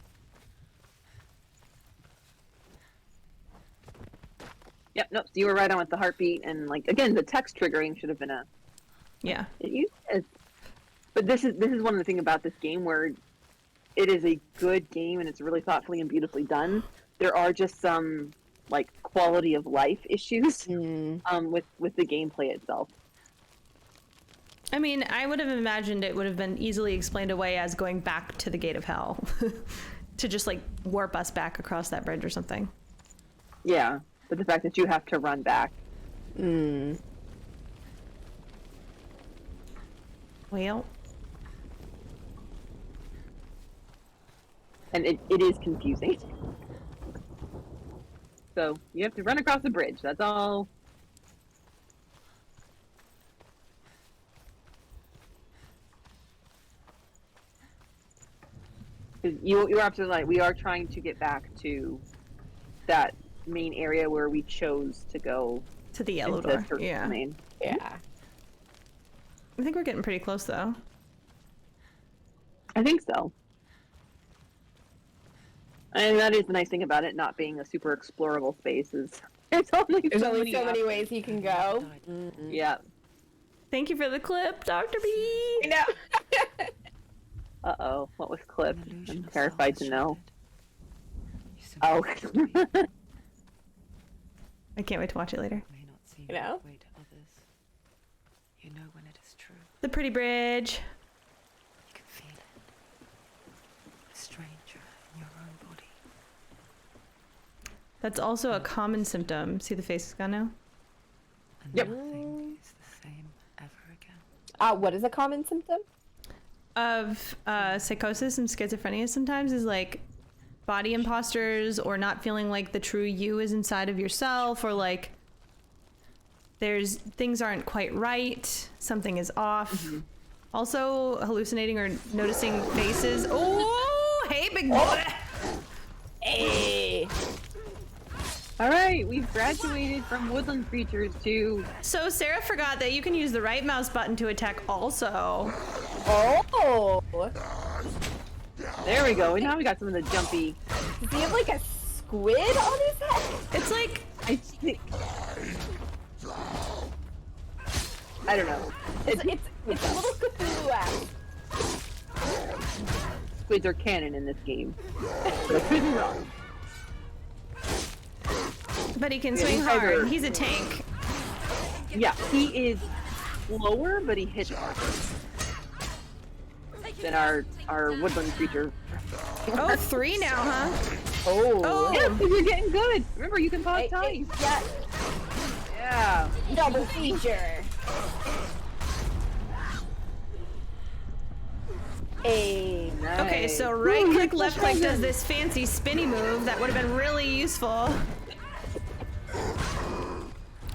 Yep, nope. So you were right on with the heartbeat, and like again, the text triggering should have been a. Yeah. But this is one of the things about this game where it is a good game and it's really thoughtfully and beautifully done. There are just some like quality of life issues with the gameplay itself. I mean, I would have imagined it would have been easily explained away as going back to the gate of hell. To just like warp us back across that bridge or something. Yeah, but the fact that you have to run back. Well. And it is confusing. So you have to run across the bridge. That's all. You're absolutely right. We are trying to get back to that main area where we chose to go. To the yellow door. Yeah. Domain. Yeah. I think we're getting pretty close though. I think so. And that is the nice thing about it not being a super explorable space is there's only so many ways you can go. Yeah. Thank you for the clip, Dr. B. I know. Uh-oh, what was clipped? I'm terrified to know. You Oh. I can't wait to watch it later. may not seem You know? that way to others. You know when it is true. The pretty bridge. You can feel it. A stranger in your own body. That's also a common symptom. See the face is gone now? And Yep. nothing is the same ever again. What is a common symptom? Of psychosis and schizophrenia sometimes is like body imposters or not feeling like the true you is inside of yourself, or like there's things aren't quite right, something is off. Also hallucinating or noticing faces. Oh, hey big boy. Hey. All right, we've graduated from woodland creatures to... So Sarah forgot that you can use the right mouse button to attack also. Oh. There we go. Now we got some of the jumpy... Does he have like a squid on his head? It's like, I don't know. It's a little Cthulhu-esque. Squids are canon in this game. So could be wrong. but he can Yeah, swing these guys hard. are- He's a tank. Yeah, he is slower, but he hits harder than our woodland creature. Oh, 3 now, huh? Oh. Oh, Yeah, 'cause you're getting good. Remember, you can pause time. Yeah. Yeah. Double feature. Hey. Nice. okay, so right click, left click does this fancy spinny move that would have been really useful.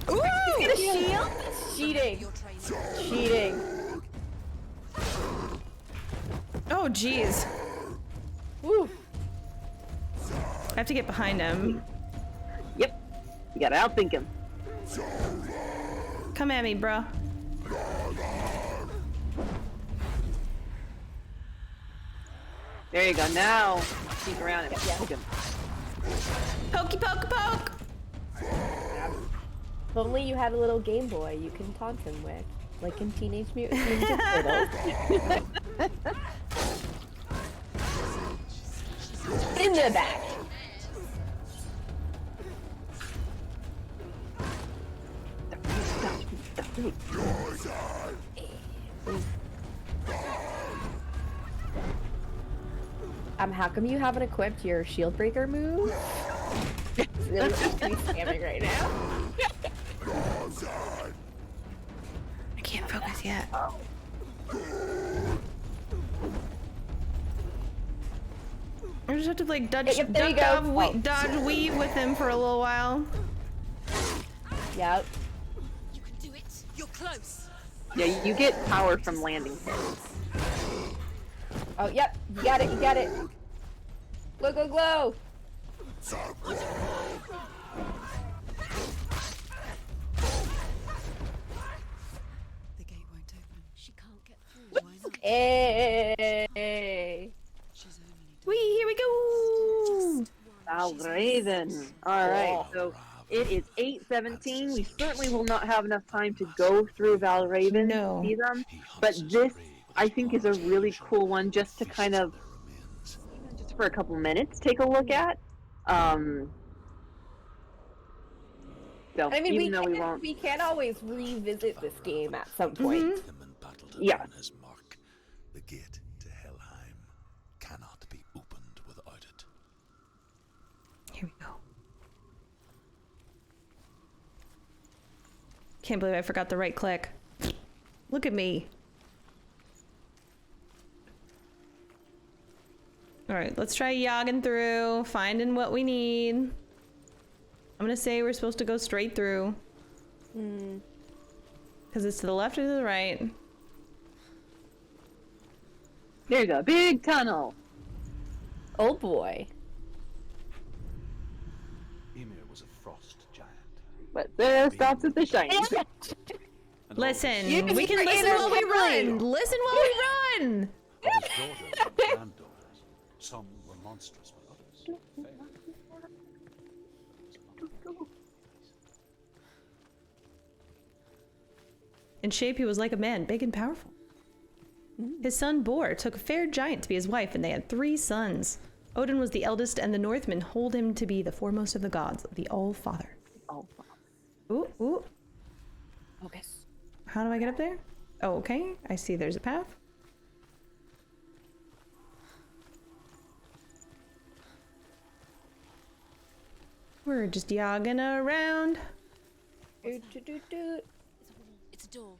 Ooh! Get a shield? Cheating. Cheating. Oh, jeez. Woo. I have to get behind him. Yep. You gotta outthink him. Come at me, bro. There you go. Now, sneak around and poke him. Pokey poke poke! If only you had a little Game Boy you can taunt him with, like in Teenage Mutant Ninja Turtles. In the back. How come you haven't equipped your shield breaker move? It's really spamming right now. I can't focus yet. I just have to like dodge, Yep, there you duck, go. dodge, dodge, weave with him for a little while. Yep. You can do it. You're close. Yeah, you get power from landing pits. Oh, yep. You got it. You got it. Glow, glow, glow. Hey. Wee, here we go. Valraven. All right, so it is 8:17. We certainly will not have enough time to go through Valraven No. to see them, but this I think is a really cool one just to kind of, even just for a couple minutes, take a look at. So I mean, even though we won't, we can always revisit this game at some point. yeah. The gate to Helheim cannot be opened without it. Here we go. Can't believe I forgot the right click. Look at me. All right, let's try yogging through, finding what we need. I'm gonna say we're supposed to go straight through. Because it's to the left or to the right. There's a big tunnel. Oh boy. Ymir was a frost giant. But there stops at the shiny. Listen, You we can can listen while we interrupt. run. Listen while we run. But his daughters and granddaughters, some were monstrous, but others fair. In shape, he was like a man, big and powerful. His son Bor took a fair giant to be his wife, and they had 3 sons. Odin was the eldest, and the Northmen hold him to be the foremost of the gods, the All-Father. Oh, Ooh, ooh. Focus. How do I get up there? Oh, okay. I see there's a path. We're just yogging around. Doot, doot, doot, doot. It's a door.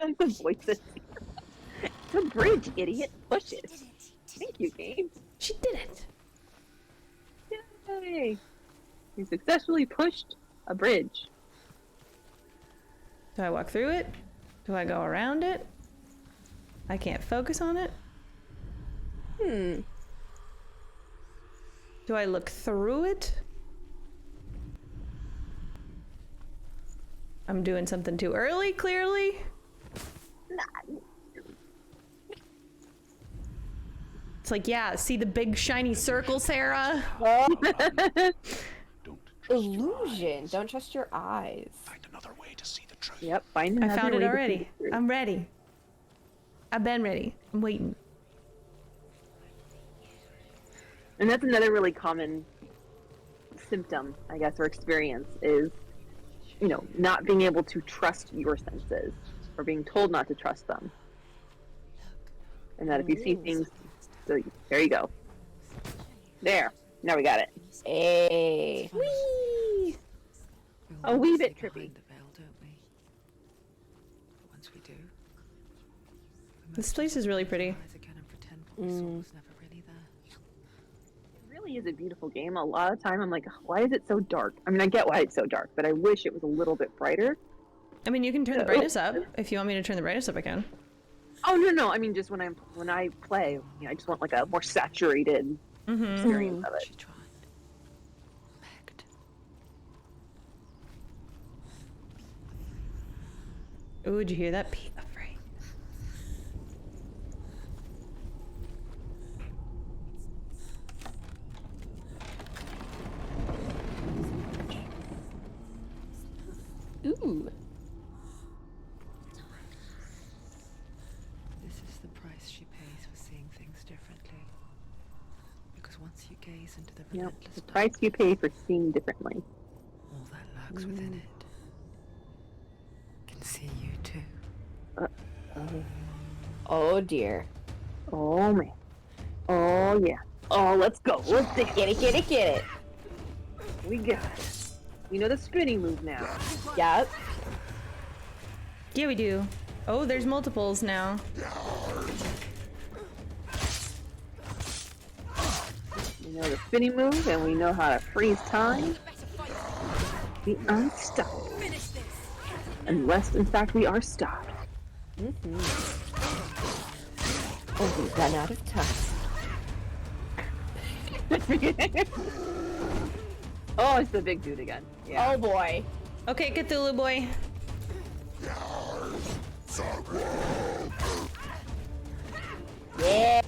and the voices. It's a bridge, idiot. Push it. Thank you, game. She did it. Yay! You successfully pushed a bridge. Do I walk through it? Do I go around it? I can't focus on it. Do I look through it? I'm doing something too early, clearly. It's like, yeah, see the big shiny circle, Sarah? Don't Illusion. Don't trust your eyes. find another way to see the truth. Yep, find I another found it way to already. see the truth. I'm ready. I've been ready. I'm waiting. And that's another really common symptom, I guess, or experience is, you know, not being able to trust your senses or being told not to trust them. And that if you see things, so there you go. There. Now we got it. Hey. Whee! A wee bit trippy. Behind the veil, don't we? But once we do, we This must place is really pretty. rise again and pretend what we saw was never really there. It really is a beautiful game. A lot of time I'm like, why is it so dark? I mean, I get why it's so dark, but I wish it was a little bit brighter. I mean, you can turn the brightness up. If you want me to turn the brightness up, I can. Oh no, I mean just when I play, you know, I just want like a more saturated experience of it. She tried. Begged. Ooh, did you hear that? Be afraid. Ooh. This is the price she pays for seeing things differently. Because once you gaze into the Yep, relentless the dark, price you pay for seeing differently. all that lurks within it can see you too. Oh dear. Oh man. Oh yeah. Oh, let's go. Let's Get it, get it, get it. We got it. We know the spinning move now. Yep. Yeah, we do. Oh, there's multiples now. We know the spinning move, and we know how to freeze time. Be unstoppable. Unless, in fact, we are stopped. Oh, we've run out of time. Oh, it's the big dude again. Yeah. Oh boy. Okay, Cthulhu boy. Yeah.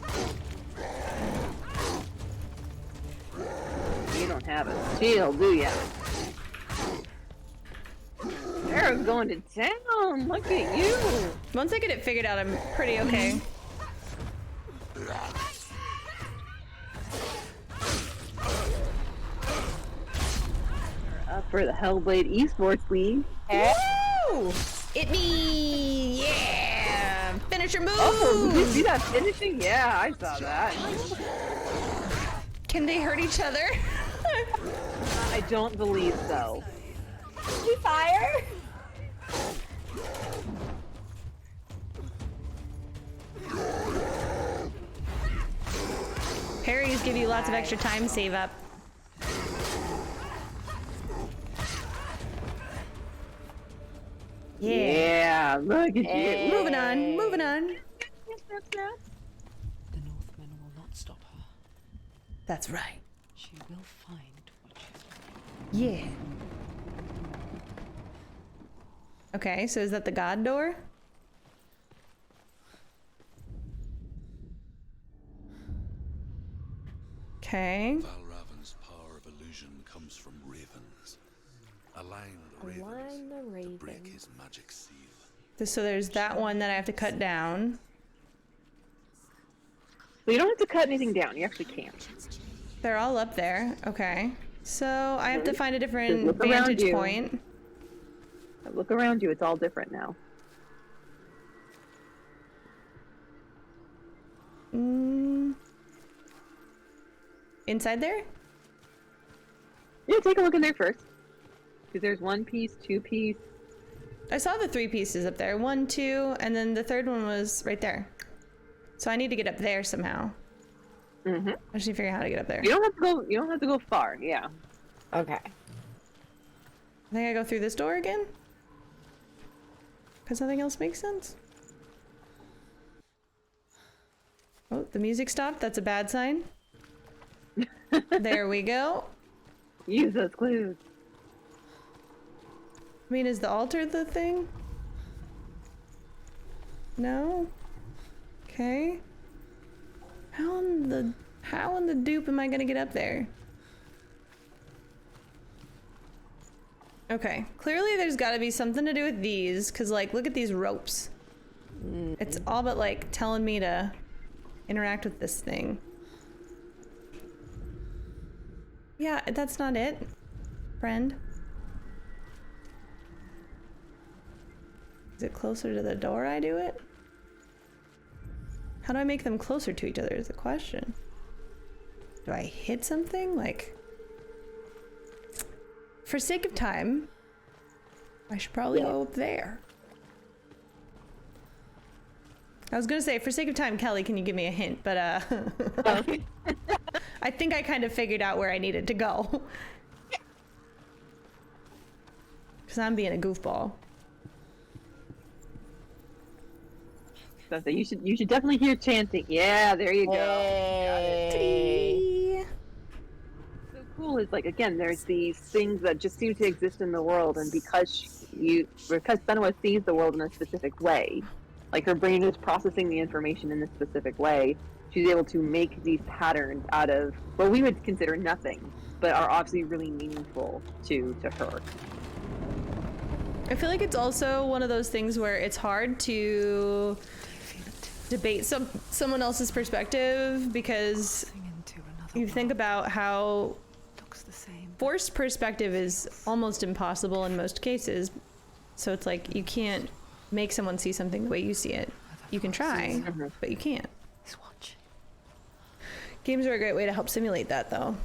You don't have a shield, do ya? Sarah's going to town. Look at you. Once I get it figured out, I'm pretty okay. Up for the Hellblade Esports League. Woo! It me! Yeah! Finish your move! Oh, did you see that finishing? Yeah, I saw that. Can they hurt each other? I don't believe so. We fire? Parries give you lots of extra time save up. Yeah, look at Hey. you. Moving on, moving on. The Northmen will not stop her. That's right. She will find what she's looking Yeah. Okay, so is that the god door? Okay. Valravan's power of illusion comes from ravens. Align the ravens Align the to break ravens. his magic seal. So there's that one that I have to cut down. So you don't have to cut anything down. You actually can't. They're all up there. Okay. So I have to find a different look around vantage you. point. Look around you. It's all different now. Inside there? Yeah, take a look in there first. Because there's 1 piece, 2 piece. I saw the 3 pieces up there. 1, 2, and then the third one was right there. So I need to get up there somehow. Mm-hmm. I just need to figure out how to get up there. You don't have to go. You don't have to go far. Yeah. Okay. I think I go through this door again? Because nothing else makes sense. Oh, the music stopped. That's a bad sign. There we go. Use those clues. I mean, is the altar the thing? No? Okay. How in the dupe am I gonna get up there? Okay, clearly there's gotta be something to do with these, cause like, look at these ropes. It's all but like telling me to interact with this thing. Yeah, that's not it, friend. Is it closer to the door I do it? How do I make them closer to each other is the question. Do I hit something? Like, for sake of time, I should probably go up there. I was gonna say, for sake of time, Kelly, can you give me a hint? But I think I kind of figured out where I needed to go. Because I'm being a goofball. Something. You should definitely hear chanting. Yeah, there you go. Hey. So cool is like, again, there's these things that just seem to exist in the world, and because Senua sees the world in a specific way, like her brain is processing the information in this specific way, she's able to make these patterns out of what we would consider nothing, but are obviously really meaningful to her. I feel like it's also one of those things where it's hard to debate someone else's perspective, because you think about how forced perspective is almost impossible in most cases. So it's like you can't make someone see something the way you see it. You can try, but you can't. Games are a great way to help simulate that, though.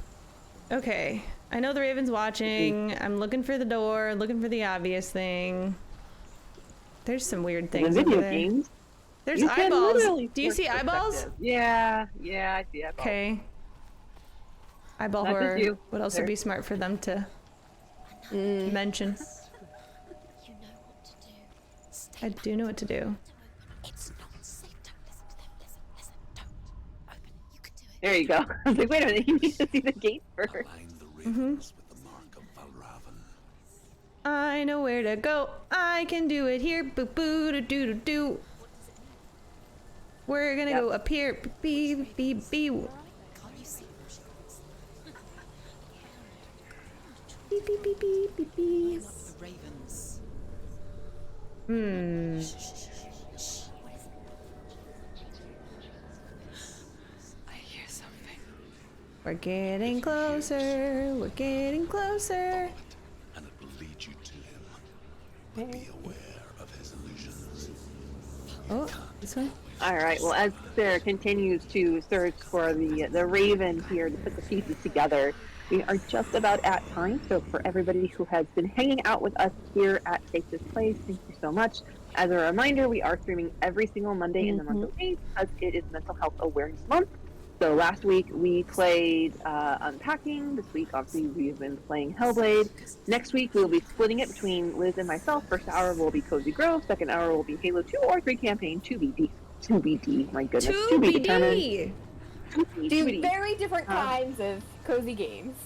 Okay, I know the Raven's watching. I'm looking for the door, looking for the obvious thing. There's some weird things In over video there. games, There's you can eyeballs. literally Do you force see eyeballs? perspective. Yeah, I see eyeballs. Okay. Eyeball Not just horror you. would also There. be smart for them to mention. You know what to do. Stay I do know what to do. It's not safe. Don't listen to them. Listen. Don't. Open. You can do it. There you go. I was like, wait a minute, you need to see the gate first. Align the ravens with the mark of Valravan. I know where to go. I can do it here. Boo boo do do do do. We're gonna go up here. Bee bee bee. Can't you see? Beep beep beep beep beep beep. Up the ravens. I hear something. We're getting closer. We're getting closer. And it will lead you to him. But be aware of his illusions. Oh, this one. All right. Well, as Sarah continues to search for the raven here to put the pieces together, we are just about at time. So for everybody who has been hanging out with us here at Take This Place, thank you so much. As a reminder, we are streaming every single Monday in the month of May because it is Mental Health Awareness Month. So last week we played Unpacking. This week, obviously, we've been playing Hellblade. Next week we'll be splitting it between Liz and myself. First hour will be Cozy Grove. Second hour will be Halo 2 or 3 campaign 2BD. 2BD, my goodness. 2BD. To be determined. Do very different kinds of cozy games.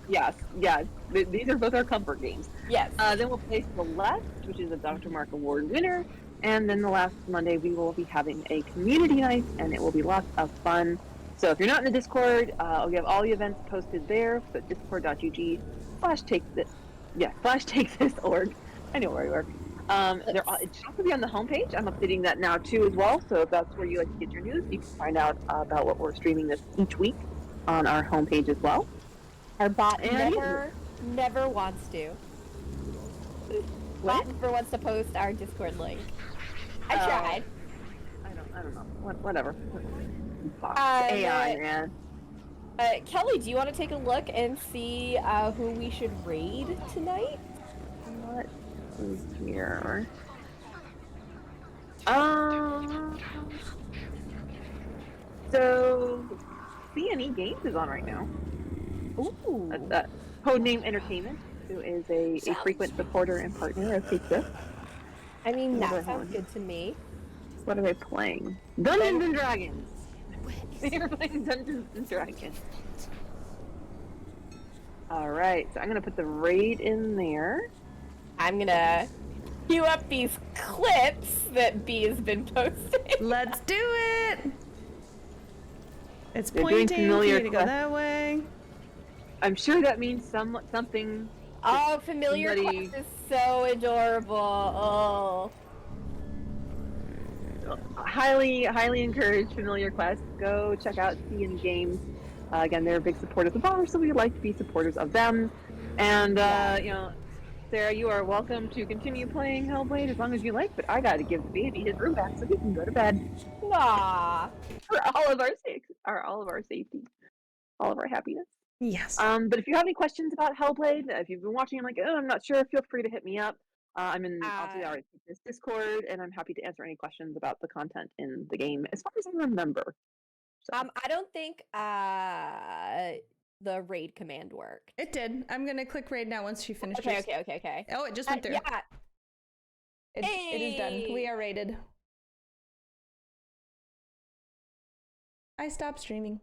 Yes, yeah. These are both our comfort games. Yes. Then we'll play Celeste, which is a Dr. Mark Award winner. And then the last Monday, we will be having a community night, and it will be lots of fun. So if you're not in the Discord, we have all the events posted there. So discord.gg/takethis.org. I know where you are. It should also be on the homepage. I'm updating that now too as well. So if that's where you like to get your news, you can find out about what we're streaming each week on our homepage as well. Our bot never wants to. What? Bot never wants to post our Discord link. I tried. I don't know. Whatever. AI, man. Kelly, do you want to take a look and see who we should raid tonight? What is here? So CNE Games is on right now. Ooh. Codename Entertainment, who is a frequent supporter and partner of Take This. I mean, that sounds good to me. What are they playing? Dungeons and Dragons! They're playing Dungeons and Dragons. Alright, so I'm gonna put the raid in there. I'm gonna queue up these clips that B has been posting. Let's do it! It's They're doing pointing for familiar you to go that way. I'm sure that means something. Oh, familiar somebody... quest is so adorable. Oh. Highly encourage Familiar Quest. Go check out CN Games. Again, they're big supporters of ours, so we'd like to be supporters of them. And Sarah, you are welcome to continue playing Hellblade as long as you like. But I got to give the baby his room back so he can go to bed. Aww. For all of our safety, all of our happiness. Yes. But if you have any questions about Hellblade, if you've been watching, like, oh, I'm not sure, feel free to hit me up. I'm in obviously our Discord, and I'm happy to answer any questions about the content in the game, as far as I remember. So. I don't think the raid command worked. It did. I'm gonna click raid now once she finishes. Okay. Oh, it just went through. Yeah. It is done. We are raided. I stopped streaming.